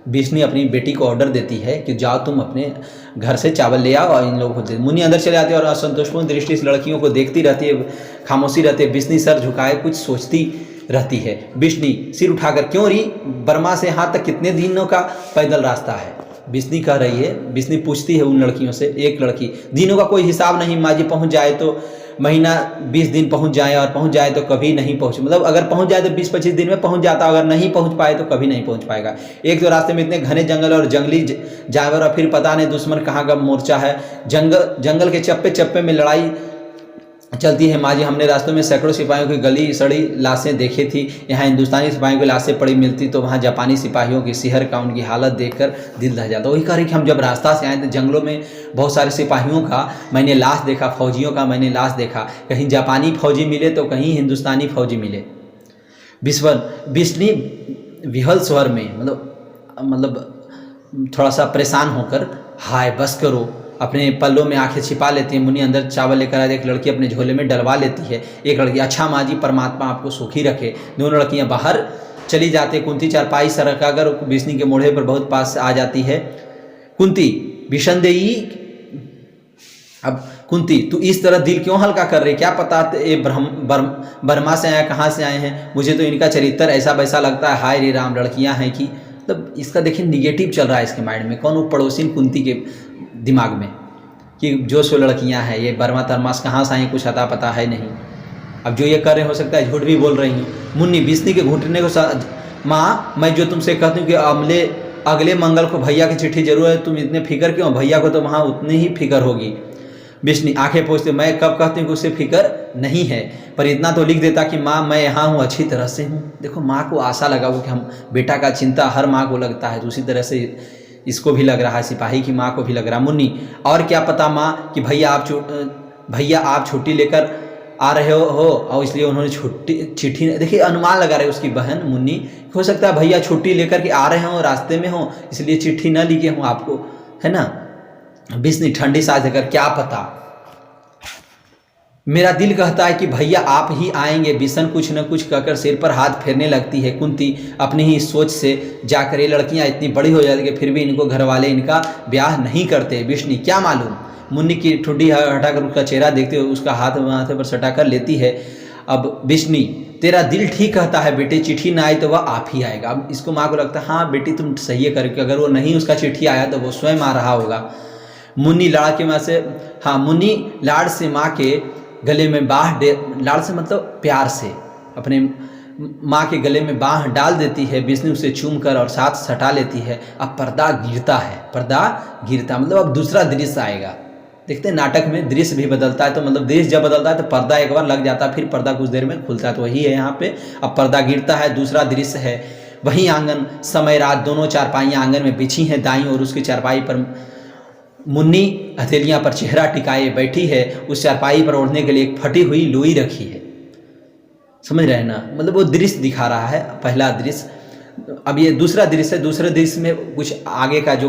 बिश्नी अपनी बेटी को ऑर्डर देती है कि जाओ तुम अपने घर से चावल ले आओ और इन लोगों को दे। मुन्नी अंदर चले आती है और असंतोषपूर्ण दृष्टि से लड़कियों को देखती रहती है, खामोशी रहती है। बिश्नी सर झुकाए कुछ सोचती रहती है। बिश्नी सिर उठाकर, क्यों री, बर्मा से यहाँ तक कितने दिनों का पैदल रास्ता है? बिश्नी कह रही है, बिश्नी पूछती है उन लड़कियों से। एक लड़की, दिनों का कोई हिसाब नहीं माँ जी, पहुँच जाए तो महीना 20 दिन पहुंच जाए और पहुंच जाए तो कभी नहीं पहुंचे, मतलब अगर पहुंच जाए तो 20-25 दिन में पहुंच जाता, अगर नहीं पहुंच पाए तो कभी नहीं पहुंच पाएगा। एक तो रास्ते में इतने घने जंगल और जंगली जानवर, और फिर पता नहीं दुश्मन कहाँ का मोर्चा है, जंगल के चप्पे चप्पे में लड़ाई चलती है माँ जी, हमने रास्तों में सैकड़ों सिपाहियों की गली सड़ी लाशें देखी थी। यहाँ हिंदुस्तानी सिपाहियों की लाशें पड़ी मिलती तो वहाँ जापानी सिपाहियों की सिहर का उनकी हालत देखकर दिल दह जाता। वही कह रही कि हम जब रास्ता से आए थे, जंगलों में बहुत सारे सिपाहियों का मैंने लाश देखा, फौजियों का मैंने लाश देखा। कहीं जापानी फौजी मिले तो कहीं हिंदुस्तानी फौजी मिले। बिस्नी विहल स्वर में मतलब थोड़ा सा परेशान होकर, हाय बस करो, अपने पल्लों में आंखें छिपा लेती है। मुन्नी अंदर चावल लेकर आए, एक लड़की अपने झोले में डलवा लेती है। एक लड़की, अच्छा माँ जी परमात्मा आपको सुखी रखे। दोनों लड़कियां बाहर चली जाती। कुंती चारपाई सरका कर बिस्नी के मोढ़े पर बहुत पास आ जाती है। कुंती विषंदेयी, अब कुंती तू इस तरह दिल क्यों हल्का कर रही, क्या पता ये बर्मा से आए, कहाँ से आए हैं, मुझे तो इनका चरित्र ऐसा वैसा लगता है। हाय रे राम, लड़कियां हैं कि मतलब इसका देखिए निगेटिव चल रहा है इसके माइंड में। कौन वो पड़ोसी कुंती के दिमाग में कि जो सो लड़कियां हैं, ये बर्मा तरमास कहाँ से आई कुछ अता पता है नहीं। अब जो ये कर रहे हो सकता है झूठ भी बोल रही हूँ। मुन्नी बिस्नी के घुटने को माँ मैं जो तुमसे कहती हूँ कि अगले मंगल को भैया की चिट्ठी जरूर है, तुम इतने फिक्र क्यों, भैया को तो वहाँ उतनी ही फिक्र होगी। बिस्नी आंखें पोंछते, मैं कब कहती हूँ कि उससे फिक्र नहीं है, पर इतना तो लिख देता कि माँ मैं यहाँ हूँ, अच्छी तरह से हूँ। देखो माँ को आशा लगा वो कि हम बेटा का चिंता हर माँ को लगता है, तो उसी तरह से इसको भी लग रहा है, सिपाही की माँ को भी लग रहा। मुन्नी और क्या पता माँ कि भैया आप छुट्टी लेकर आ रहे हो और इसलिए उन्होंने चिट्ठी, देखिए अनुमान लगा रहे उसकी बहन मुन्नी, हो सकता है भैया छुट्टी लेकर के आ रहे हों, रास्ते में हो, इसलिए चिट्ठी न लिखे हों आपको, है ना। बिस्नी ठंडी सांस देकर, क्या पता, मेरा दिल कहता है कि भैया आप ही आएंगे। बिशन कुछ न कुछ कहकर सिर पर हाथ फेरने लगती है। कुंती अपनी ही सोच से जाकर, ये लड़कियां इतनी बड़ी हो जाती है फिर भी इनको घर वाले इनका ब्याह नहीं करते। बिस्नी क्या मालूम, मुन्नी की ठुड्डी हटाकर उसका चेहरा देखते हुए उसका हाथ माथे पर सटा कर लेती है। अब बिस्नी तेरा दिल ठीक कहता है बेटे, चिट्ठी ना आई तो वह आप ही आएगा। अब इसको माँ को लगता है हाँ बेटी तुम सही है करके, अगर वो नहीं उसका चिट्ठी आया तो वो स्वयं आ रहा होगा। मुन्नी लाड़ के माँ से, हाँ मुन्नी लाड़ से माँ के गले में बाह लाड़ से मतलब प्यार से अपने माँ के गले में बाह डाल देती है। बिस्नी उसे चूम कर और साथ सटा लेती है। अब पर्दा गिरता मतलब अब दूसरा दृश्य आएगा। देखते हैं नाटक में दृश्य भी बदलता है, तो मतलब दृश्य जब बदलता है तो पर्दा एक बार लग जाता है, फिर पर्दा कुछ देर में खुलता है, तो वही है यहाँ पे। अब पर्दा गिरता है, दूसरा दृश्य है। वही आंगन, समय रात, दोनों चारपाइयाँ आंगन में बिछी हैं। दाईं और उसकी चारपाई पर मुन्नी हथेलियां पर चेहरा टिकाए बैठी है। उस चारपाई पर ओढ़ने के लिए एक फटी हुई लोई रखी है। समझ रहे हैं ना, मतलब वो दृश्य दिखा रहा है पहला दृश्य। अब ये दूसरा दृश्य है। दूसरे दृश्य में कुछ आगे का जो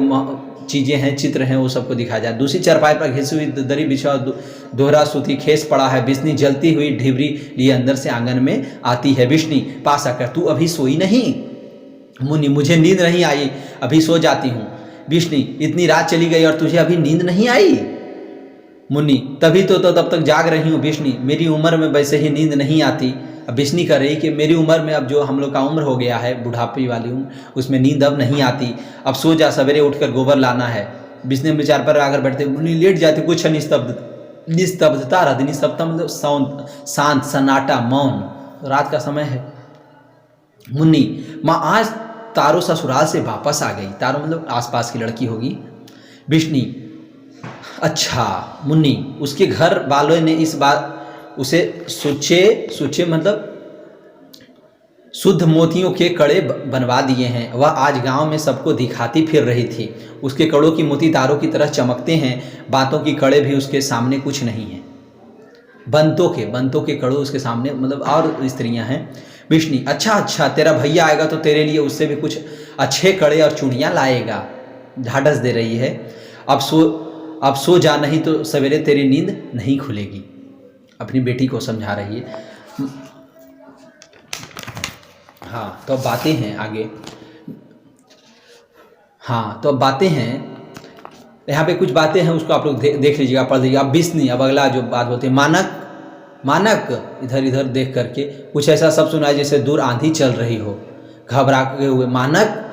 चीज़ें हैं, चित्र हैं, वो सबको दिखाया जाए। दूसरी चारपाई पर घिसी हुई दरी बिछा दोहरा सूती खेस पड़ा है। बिस्नी जलती हुई ढिबरी लिए अंदर से आंगन में आती है। बिस्नी पास आकर, तू अभी सोई नहीं? मुन्नी मुझे नींद नहीं आई, अभी सो जाती हूँ। बिस्नी इतनी रात चली गई और तुझे अभी नींद नहीं आई? मुन्नी तभी तो तब तक जाग रही हूँ बिस्नी, मेरी उम्र में वैसे ही नींद नहीं आती। अब बिस्नी कर रही कि मेरी उम्र में, अब जो हम लोग का उम्र हो गया है बुढ़ापे वाली उम्र, उसमें नींद अब नहीं आती। अब सो जा, सवेरे उठकर गोबर लाना है। बिस्नी विचार पर आकर बैठते, मुन्नी लेट जाती। कुछ निस्तब्धता रहती। निस्तब्धता मतलब शांत, सन्नाटा, मौन, रात का समय है। मुन्नी माँ आज तारो ससुराल से वापस आ गई। तारो मतलब आसपास की लड़की होगी। बिस्नी अच्छा। मुन्नी उसके घर वालों ने इस बात उसे सुचे मतलब शुद्ध मोतियों के कड़े बनवा दिए हैं। वह आज गांव में सबको दिखाती फिर रही थी। उसके कड़ों की मोती तारों की तरह चमकते हैं। बातों की कड़े भी उसके सामने कुछ नहीं है। बंतों के कड़ों उसके सामने मतलब और स्त्रियां हैं। बिस्नी अच्छा, तेरा भैया आएगा तो तेरे लिए उससे भी कुछ अच्छे कड़े और चूड़ियाँ लाएगा। ढाढ़स दे रही है। अब सो जा, नहीं तो सवेरे तेरी नींद नहीं खुलेगी। अपनी बेटी को समझा रही है। हाँ तो अब बातें हैं आगे। हाँ तो अब बातें हैं, यहाँ पे कुछ बातें हैं, उसको आप लोग देख लीजिएगा, पढ़ लीजिएगा। अब बिस्नी, अब अगला जो बात बोलते हैं, मानक इधर इधर देख करके कुछ ऐसा सब सुनाई जैसे दूर आंधी चल रही हो। घबरा के हुए मानक,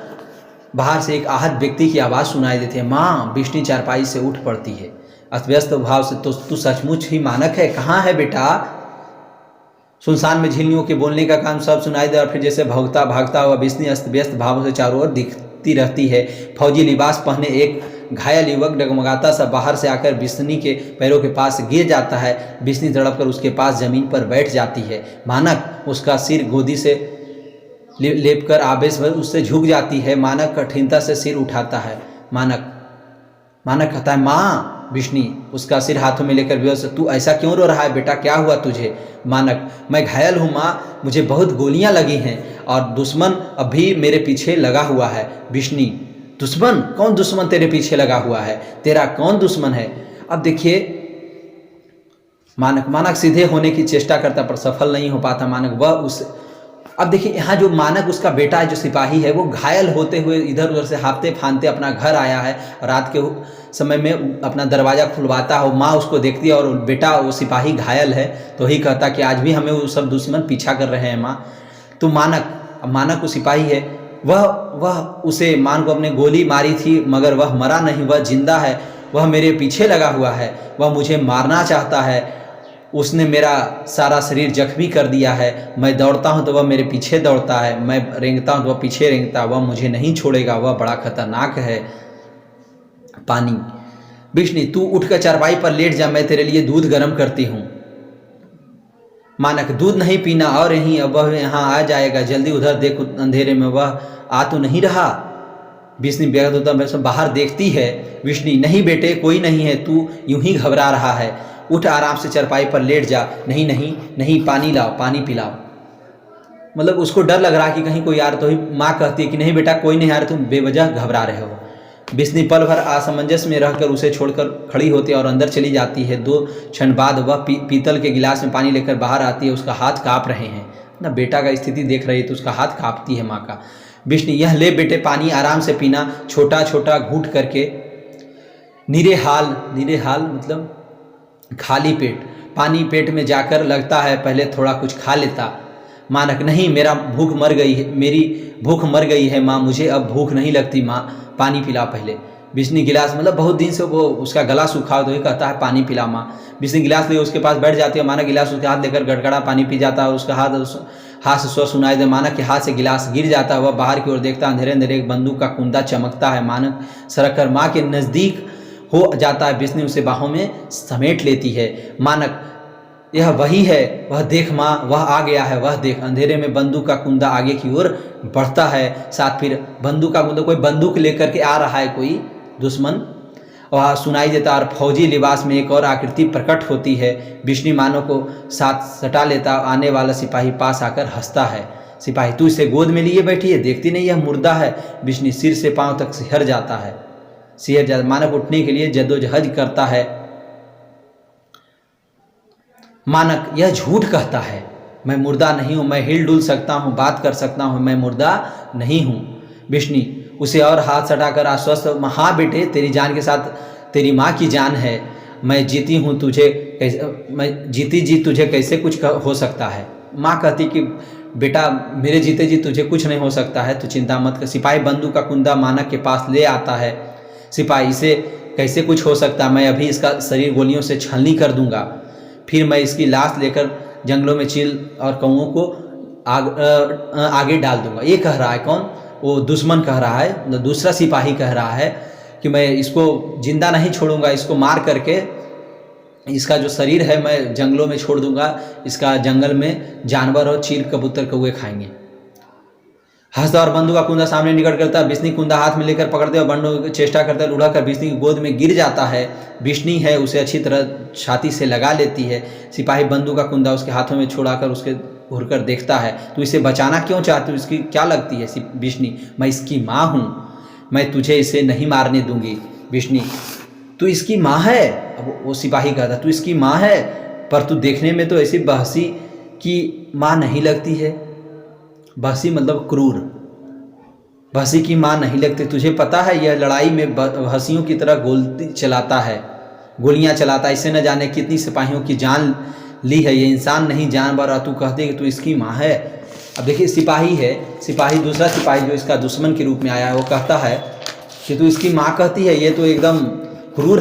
बाहर से एक आहत व्यक्ति की आवाज़ सुनाई देती है। माँ। बिस्नी चारपाई से उठ पड़ती है अस्तव्यस्त भाव से। तो तू सचमुच ही मानक है? कहाँ है बेटा? सुनसान में झिल्लियों के बोलने का काम सब सुनाई दे और फिर जैसे भागता हुआ बिस्नी अस्त व्यस्त भावों से चारों ओर दिखती रहती है। फौजी लिबास पहने एक घायल युवक डगमगाता सा बाहर से आकर बिस्नी के पैरों के पास गिर जाता है। बिस्नी तड़प कर उसके पास ज़मीन पर बैठ जाती है। मानक उसका सिर गोदी से लेप कर आवेश भर उससे झुक जाती है। मानक कठिनता से सिर उठाता है। मानक कहता है, माँ। बिस्नी उसका सिर हाथों में लेकर बेहोश, तू ऐसा क्यों रो रहा है बेटा, क्या हुआ तुझे? मानक, मैं घायल हूँ माँ, मुझे बहुत गोलियां लगी हैं और दुश्मन अभी मेरे पीछे लगा हुआ है। बिस्नी, दुश्मन? कौन दुश्मन तेरे पीछे लगा हुआ है? तेरा कौन दुश्मन है? अब देखिए, मानक सीधे होने की चेष्टा करता पर सफल नहीं हो पाता। मानक वह उस अब देखिए यहाँ जो मानक उसका बेटा है, जो सिपाही है, वो घायल होते हुए इधर उधर से हाँफते फानते अपना घर आया है। रात के समय में अपना दरवाज़ा खुलवाता है। माँ उसको देखती है और बेटा वो सिपाही घायल है, तो ही कहता कि आज भी हमें वो सब दुश्मन पीछा कर रहे हैं माँ। तो मानक वो सिपाही है, वह उसे मान को अपने गोली मारी थी मगर वह मरा नहीं, वह जिंदा है। वह मेरे पीछे लगा हुआ है, वह मुझे मारना चाहता है। उसने मेरा सारा शरीर जख्मी कर दिया है। मैं दौड़ता हूँ तो वह मेरे पीछे दौड़ता है, मैं रेंगता हूँ तो वह पीछे रेंगता है। वह मुझे नहीं छोड़ेगा, वह बड़ा खतरनाक है। पानी। बिस्नी, तू उठकर चारपाई पर लेट जा, मैं तेरे लिए दूध गर्म करती हूँ। मानक, दूध नहीं पीना और यहीं, अब वह यहाँ आ जाएगा, जल्दी उधर देख, अंधेरे में वह आ तो नहीं रहा। बिस्नी बेहद होता मैं बाहर देखती है। बिस्नी, नहीं बेटे, कोई नहीं है, तू यूं ही घबरा रहा है। उठ, आराम से चारपाई पर लेट जा। नहीं, पानी लाओ, पानी पिलाओ। मतलब उसको डर लग रहा कि कहीं कोई आ रहा, तो ही माँ कहती है कि नहीं बेटा, कोई नहीं आ रहा, तुम बेवजह घबरा रहे हो। बिस्नी पल भर असमंजस में रहकर उसे छोड़कर खड़ी होती है और अंदर चली जाती है। 2 क्षण बाद वह पीतल के गिलास में पानी लेकर बाहर आती है। उसका हाथ काँप रहे हैं ना, बेटा का स्थिति देख रही है तो उसका हाथ काँपती है माँ का। बिस्नी, यह ले बेटे पानी, आराम से पीना, छोटा छोटा घूंट करके। नीरे हाल मतलब खाली पेट। पानी पेट में जाकर लगता है पहले थोड़ा कुछ खा लेता। मानक, नहीं, मेरी भूख मर गई है माँ, मुझे अब भूख नहीं लगती माँ, पानी पिला पहले। बिस्नी गिलास मतलब बहुत दिन से वो उसका गला सूखा तो ही कहता है पानी पिला माँ। बिस्नी गिलास ले उसके पास बैठ जाती है। मानक गिलास उसके हाथ लेकर गड़गड़ा पानी पी जाता है और उसका हाथ से स्वर सुनाई दे। मानक के हाथ से गिलास गिर जाता है। वह बाहर की ओर देखता, अंधेरे अंधेरे एक बंदूक का कुंदा चमकता है। मानक सरक कर माँ के नज़दीक हो जाता है। बिस्नी उसे बाहों में समेट लेती है। मानक, यह वही है, वह देख माँ, वह आ गया है, वह देख। अंधेरे में बंदूक का कुंदा आगे की ओर बढ़ता है। साथ फिर बंदूक का कुंदा, कोई बंदूक लेकर के आ रहा है, कोई दुश्मन वह सुनाई देता और फौजी लिबास में एक और आकृति प्रकट होती है। बिस्नी मानो को साथ सटा लेता। आने वाला सिपाही पास आकर हंसता है। सिपाही, तू इसे गोद में लिए बैठी है, देखती नहीं यह मुर्दा है? बिस्नी सिर से पांव तक सिहर जाता है। मानक उठने के लिए जद्दोजहद करता है। मानक, यह झूठ कहता है, मैं मुर्दा नहीं हूँ, मैं हिल डुल सकता हूँ, बात कर सकता हूँ, मैं मुर्दा नहीं हूँ। बिस्नी उसे और हाथ सटाकर आश्वस्त, हाँ बेटे, तेरी जान के साथ तेरी माँ की जान है। मैं जीती हूँ, मैं जीती जी तुझे कैसे कुछ हो सकता है? माँ कहती कि बेटा, मेरे जीते जी तुझे कुछ नहीं हो सकता है, तो चिंता मत कर। सिपाही बंदूक का कुंदा मानक के पास ले आता है। सिपाही, इसे कैसे कुछ हो सकता, मैं अभी इसका शरीर गोलियों से छलनी कर दूंगा, फिर मैं इसकी लाश लेकर जंगलों में चील और कौओं को आगे डाल दूंगा। ये कह रहा है कौन? वो दुश्मन कह रहा है, दूसरा सिपाही कह रहा है कि मैं इसको जिंदा नहीं छोड़ूंगा, इसको मार करके इसका जो शरीर है मैं जंगलों में छोड़ दूंगा, इसका जंगल में जानवर और चील कबूतर कौए खाएंगे। हंसता और बंदूक का कुंदा सामने निकट करता है। बिस्नी कुंदा हाथ में लेकर पकड़ते और बंदूक चेष्टा करता है, उड़ा कर बिस्नी की गोद में गिर जाता है। बिस्नी है उसे अच्छी तरह छाती से लगा लेती है। सिपाही बंदूक का कुंदा उसके हाथों में छुड़ाकर उसके घूरकर देखता है। तू इसे बचाना क्यों चाहती हूँ, इसकी क्या लगती है? बिस्नी, मैं इसकी माँ हूँ, मैं तुझे इसे नहीं मारने दूंगी। बिस्नी, तू इसकी माँ है? अब वो सिपाही कहता, तू इसकी माँ है, पर तू देखने में तो ऐसी बहसी की माँ नहीं लगती है। बहसी मतलब क्रूर, बहसी की माँ नहीं लगती। तुझे पता है यह लड़ाई में बहसियों की तरह गोलियां चलाता है, इसे न जाने कितनी सिपाहियों की जान ली है। ये इंसान नहीं जानवर, और तू कहते कि तू इसकी माँ है। अब देखिए सिपाही है, सिपाही दूसरा सिपाही जो इसका दुश्मन के रूप में आया है, वो कहता है कि तू इसकी माँ कहती है, ये तो एकदम क्रूर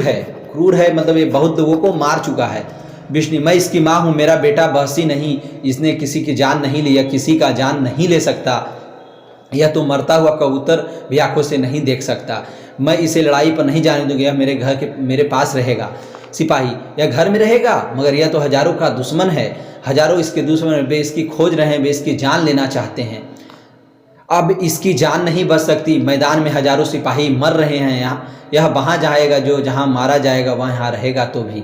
है, मतलब ये बहुत लोगों को मार चुका है। बिस्नी, मैं इसकी माँ हूँ, मेरा बेटा बहसी नहीं, इसने किसी की जान नहीं ली, या किसी का जान नहीं ले सकता। यह तो मरता हुआ कबूतर भी आंखों से नहीं देख सकता। मैं इसे लड़ाई पर नहीं जाने दूंगा, यह मेरे घर के मेरे पास रहेगा। सिपाही, यह घर में रहेगा, मगर यह तो हजारों का दुश्मन है, हजारों इसके दुश्मन वे इसकी खोज रहे हैं, वे इसकी जान लेना चाहते हैं। अब इसकी जान नहीं बच सकती, मैदान में हजारों सिपाही मर रहे हैं, यहाँ यह वहाँ जाएगा जो जहाँ मारा जाएगा वहाँ रहेगा तो भी।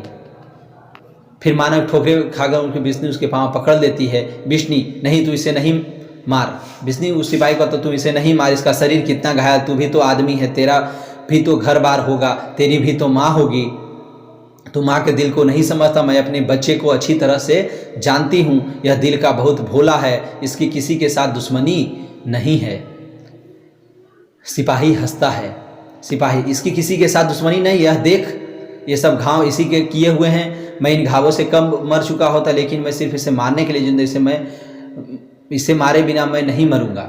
फिर मानव ठोकरे खाकर उनकी बिस्नी उसके पाँव पकड़ लेती है। बिस्नी, नहीं तू इसे नहीं मार। बिस्नी उस सिपाही को, तो तू इसे नहीं मार, इसका शरीर कितना घायल, तू भी तो आदमी है, तेरा भी तो घर बार होगा, तेरी भी तो माँ होगी, तू माँ के दिल को नहीं समझता। मैं अपने बच्चे को अच्छी तरह से जानती हूँ, यह दिल का बहुत भोला है, इसकी किसी के साथ दुश्मनी नहीं है। सिपाही हंसता है। सिपाही, इसकी किसी के साथ दुश्मनी नहीं, यह देख ये सब घाव इसी के किए हुए हैं, मैं इन घावों से कम मर चुका होता, लेकिन मैं सिर्फ इसे मारने के लिए जिंदा, इसे मारे बिना मैं नहीं मरूंगा।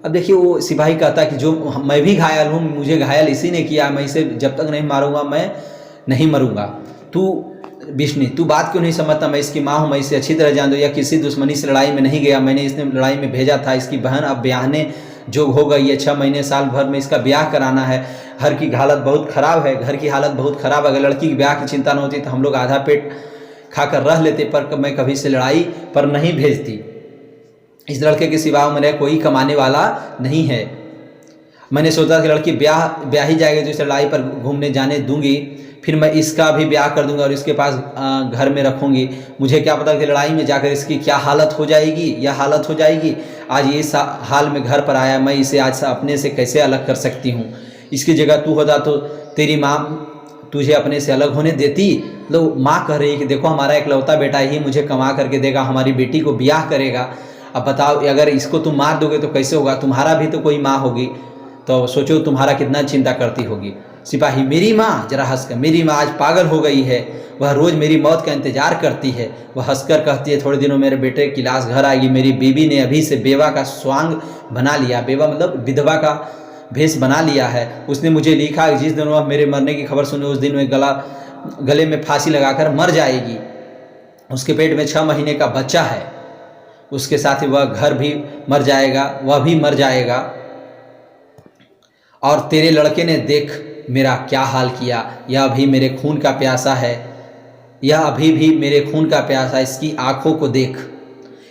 अब देखिए वो सिपाही कहता है कि जो मैं भी घायल हूँ, मुझे घायल इसी ने किया, मैं इसे जब तक नहीं मारूंगा मैं नहीं मरूंगा। तू बिस्नी, तू बात क्यों नहीं समझता, मैं इसकी माँ हूँ, मैं इसे अच्छी तरह जान दूँ, या किसी दुश्मनी से लड़ाई में नहीं गया, मैंने इसने लड़ाई में भेजा था, इसकी बहन अब ब्याहने जोग हो गई है, 6 महीने साल भर में इसका ब्याह कराना है, घर की हालत बहुत ख़राब है, घर की हालत बहुत ख़राब। अगर लड़की के ब्याह की चिंता न होती तो हम लोग आधा पेट खाकर रह लेते, पर मैं कभी से लड़ाई पर नहीं भेजती। इस लड़के के सिवा मेरा कोई कमाने वाला नहीं है। मैंने सोचा कि लड़की ब्याह ही जाएगी तो इसे लड़ाई पर घूमने जाने दूंगी, फिर मैं इसका भी ब्याह कर दूंगा और इसके पास घर में रखूंगी। मुझे क्या पता कि लड़ाई में जाकर इसकी क्या हालत हो जाएगी, यह हालत हो जाएगी। आज ये हाल में घर पर आया, मैं इसे आज अपने से कैसे अलग कर सकती हूँ। इसकी जगह तू होता तो तेरी माँ तुझे अपने से अलग होने देती। तो माँ कह रही है कि देखो हमारा इकलौता बेटा ही मुझे कमा करके देगा, हमारी बेटी को ब्याह करेगा। अब बताओ अगर इसको तुम मार दोगे तो कैसे होगा, तुम्हारा भी तो कोई माँ होगी, तो सोचो तुम्हारा कितना चिंता करती होगी। सिपाही, मेरी माँ, जरा हंसकर, मेरी माँ आज पागल हो गई है, वह रोज़ मेरी मौत का इंतजार करती है। वह हंसकर कहती है थोड़े दिनों मेरे बेटे की लाश घर आएगी। मेरी बीवी ने अभी से बेवा का स्वांग बना लिया, बेवा मतलब विधवा का भेष बना लिया है। उसने मुझे लिखा जिस दिन वह मेरे मरने की खबर सुने उस दिन वह गले में फांसी लगाकर मर जाएगी। उसके पेट में 6 महीने का बच्चा है, उसके साथ ही वह घर भी मर जाएगा, वह भी मर जाएगा। और तेरे लड़के ने देख मेरा क्या हाल किया, यह अभी मेरे खून का प्यासा है, यह अभी भी मेरे खून का प्यासा है। इसकी आँखों को देख,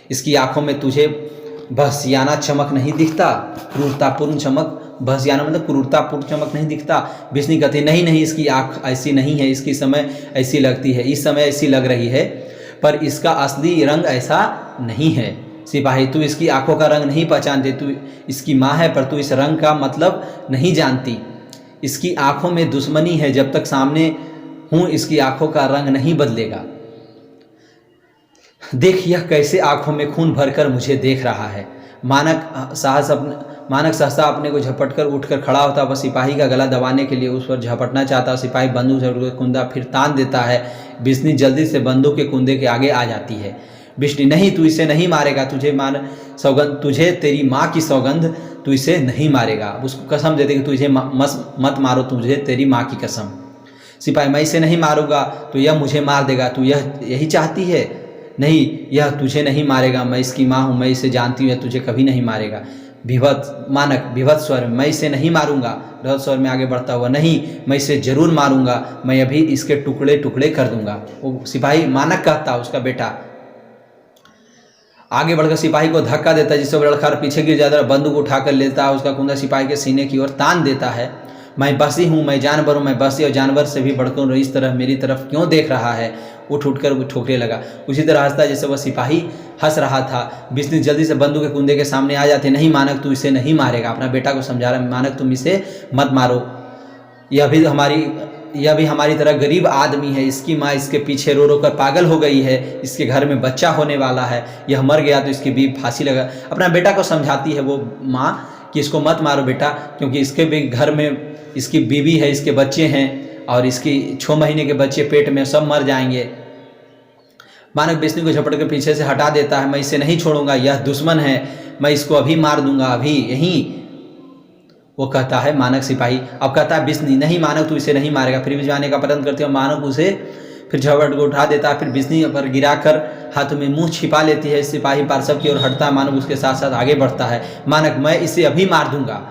इसकी आँखों में तुझे बहसियाना चमक नहीं दिखता, क्रूरतापूर्ण चमक, बहसियाना मतलब क्रूरतापूर्ण चमक नहीं दिखता। बिस्नी कहती नहीं नहीं, इसकी आँख ऐसी नहीं है, इसकी समय ऐसी लगती है, इस समय ऐसी लग रही है, पर इसका असली रंग ऐसा नहीं है। सिपाही, तू इसकी आंखों का रंग नहीं पहचानते, तू इसकी माँ है पर तू इस रंग का मतलब नहीं जानती। इसकी आंखों में दुश्मनी है, जब तक सामने हूँ इसकी आंखों का रंग नहीं बदलेगा। देख यह कैसे आंखों में खून भरकर मुझे देख रहा है। मानक सहसा अपने को झपटकर उठकर खड़ा होता, वह सिपाही का गला दबाने के लिए उस पर झपटना चाहता। सिपाही बंदूक से कुंदा फिर तान देता है। बिस्नी जल्दी से बंदूक के कुंदे के आगे आ जाती है। बिस्नी, नहीं तू इसे नहीं मारेगा, तुझे तेरी माँ की सौगंध, तू इसे नहीं मारेगा। उसको कसम देते कि तू इसे मत मारो, तुझे तेरी माँ की कसम। सिपाही, मैं इसे नहीं मारूंगा तो यह मुझे मार देगा, तू यही चाहती है? नहीं, यह तुझे नहीं मारेगा, मैं इसकी माँ हूँ, मैं इसे जानती हूँ, यह तुझे कभी नहीं मारेगा। विभत्स स्वर में, मैं इसे नहीं मारूंगा। विभत्स स्वर में आगे बढ़ता हुआ, नहीं मैं इसे जरूर मारूंगा, मैं अभी इसके टुकड़े टुकड़े कर दूंगा। वो सिपाही मानक कहता, उसका बेटा आगे बढ़कर सिपाही को धक्का देता है, जिससे लड़का पीछे गिर जाता है, बंदूक उठाकर लेता है, उसका कुंदा सिपाही के सीने की ओर तान देता है। मैं बसी हूँ, मैं जानवर हूँ, मैं बसी और जानवर से भी बढ़कर इस तरह मेरी तरफ क्यों देख रहा है? उठकर वो ठोकरे लगा, उसी तरह हंसता जैसे वह सिपाही हंस रहा था। बिस्नी जल्दी से बंदूक के कुंदे के सामने आ जाते। नहीं मानक, तू इसे नहीं मारेगा। अपना बेटा को समझा रहा है, मानक तुम इसे मत मारो, यह भी हमारी तरह गरीब आदमी है, इसकी माँ इसके पीछे रो रो कर पागल हो गई है, इसके घर में बच्चा होने वाला है, यह मर गया तो इसकी बीवी फांसी लगा। अपना बेटा को समझाती है वो माँ कि इसको मत मारो बेटा, क्योंकि इसके भी घर में इसकी बीवी है, इसके बच्चे हैं और इसकी 6 महीने के बच्चे पेट में, सब मर जाएंगे। मानक बिस्नी को झपट के पीछे से हटा देता है। मैं इसे नहीं छोड़ूंगा, यह दुश्मन है, मैं इसको अभी मार दूंगा, अभी यहीं। वो कहता है मानक सिपाही। अब कहता है बिस्नी, नहीं मानक तू इसे नहीं मारेगा। फिर भी जाने का प्रयत्न करते हो, मानक उसे फिर झपट को उठा देता है, फिर बिस्नी पर गिराकर हाथों में मुंह छिपा लेती है। सिपाही पार्श्व की ओर हटता है, मानक उसके साथ साथ आगे बढ़ता है। मानक, मैं इसे अभी मार दूंगा,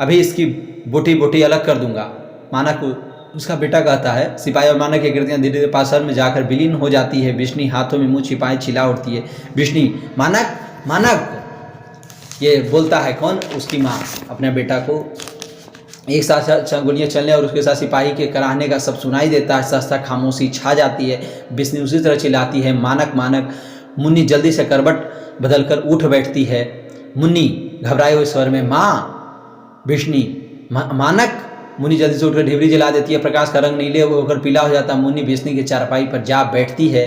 अभी इसकी बोटी बोटी अलग कर दूंगा। मानक उसका बेटा कहता है सिपाही और मानक की कृतियाँ धीरे धीरे पासर में जाकर विलीन हो जाती है। बिश्नी हाथों में मुंह छिपाए चिल्ला उठती है, बिश्नी मानक मानक। ये बोलता है कौन? उसकी माँ अपने बेटा को। एक साथ गोलियाँ चलने और उसके साथ सिपाही के कराहने का सब सुनाई देता है। सहसा खामोशी छा जाती है। बिश्नी उसी तरह चिल्लाती है, मानक मानक। मुन्नी जल्दी से करवट बदलकर उठ बैठती है। मुन्नी घबराए हुए स्वर में, माँ। बिश्नी मानक। मुन्नी जल्दी से उठकर ढिबरी जला देती है। प्रकाश का रंग नीले होकर पीला हो जाता है। मुन्नी बिश्नी के चारपाई पर जा बैठती है।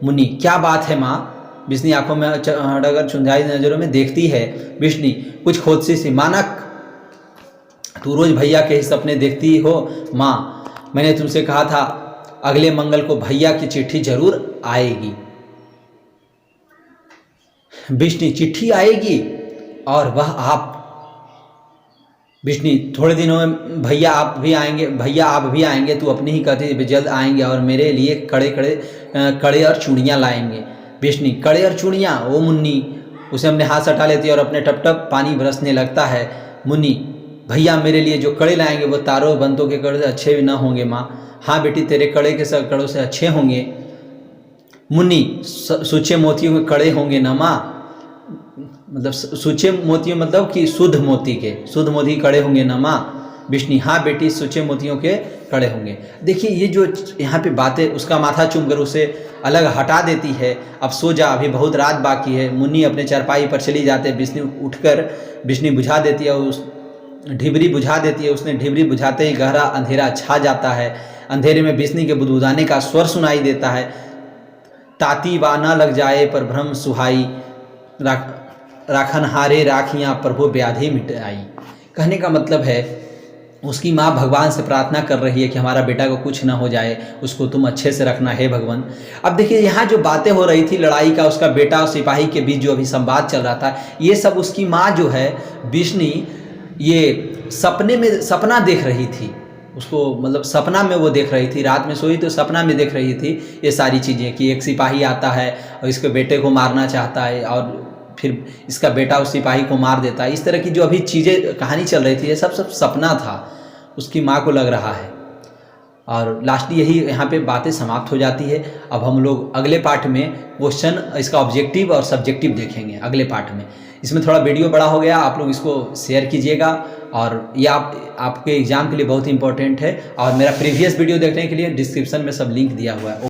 मुन्नी क्या बात है माँ? बिश्नी आंखों में हटकर चुंझाई नजरों में देखती है। बिश्नी कुछ खोदसी सी, मानक तू रोज भैया के ही सपने देखती हो। माँ मैंने तुमसे कहा था अगले मंगल को भैया की चिट्ठी जरूर आएगी। बिश्नी चिट्ठी आएगी और वह आप? बिश्नी थोड़े दिनों में भैया आप भी आएंगे। तू अपनी ही कहती जल्द आएंगे और मेरे लिए कड़े और चूड़ियाँ लाएंगे। बिश्नी कड़े और चूड़ियाँ? ओ मुन्नी। उसे हमने हाथ हटा लेती है और अपने टप टप पानी बरसने लगता है। मुन्नी भैया मेरे लिए जो कड़े लाएंगे वो तारों बंतों के कड़े से अच्छे भी ना होंगे माँ। हाँ बेटी तेरे कड़े के सब कड़ों से अच्छे होंगे। मुन्नी सूचे मोतियों के कड़े होंगे ना माँ? मतलब सूचे मोतियों मतलब कि शुद्ध मोती कड़े होंगे ना माँ? बिश्नी हाँ बेटी सूचे मोतियों के कड़े होंगे। देखिए ये जो यहाँ पे बातें, उसका माथा चूमकर उसे अलग हटा देती है। अब सो जा, अभी बहुत रात बाकी है। मुन्नी अपने चारपाई पर चली जाते। बिश्नी उठकर बिश्नी बुझा देती है, उस ढिबरी बुझा देती है। उसने ढिबरी बुझाते ही गहरा अंधेरा छा जाता है। अंधेरे में बिश्नी के बुदबुदाने का स्वर सुनाई देता है, ताती वा न लग जाए पर भ्रम सुहाई, राखनहारे राखियाँ प्रभु व्याधि मिटाई। कहने का मतलब है उसकी माँ भगवान से प्रार्थना कर रही है कि हमारा बेटा को कुछ ना हो जाए, उसको तुम अच्छे से रखना है भगवान। अब देखिए यहाँ जो बातें हो रही थी लड़ाई का, उसका बेटा और सिपाही के बीच जो अभी संवाद चल रहा था, ये सब उसकी माँ जो है बिश्नी ये सपना देख रही थी। उसको मतलब सपना में वो देख रही थी, रात में सोई तो सपना में देख रही थी ये सारी चीज़ें कि एक सिपाही आता है और इसके बेटे को मारना चाहता है और फिर इसका बेटा उस सिपाही को मार देता है। इस तरह की जो अभी चीज़ें कहानी चल रही थी ये सब सपना था, उसकी माँ को लग रहा है। और लास्टली यही यहाँ पे बातें समाप्त हो जाती है। अब हम लोग अगले पार्ट में क्वेश्चन, इसका ऑब्जेक्टिव और सब्जेक्टिव देखेंगे अगले पार्ट में। इसमें थोड़ा वीडियो बड़ा हो गया, आप लोग इसको शेयर कीजिएगा और ये आपके एग्ज़ाम के लिए बहुत इंपॉर्टेंट है। और मेरा प्रीवियस वीडियो देखने के लिए डिस्क्रिप्शन में सब लिंक दिया हुआ है।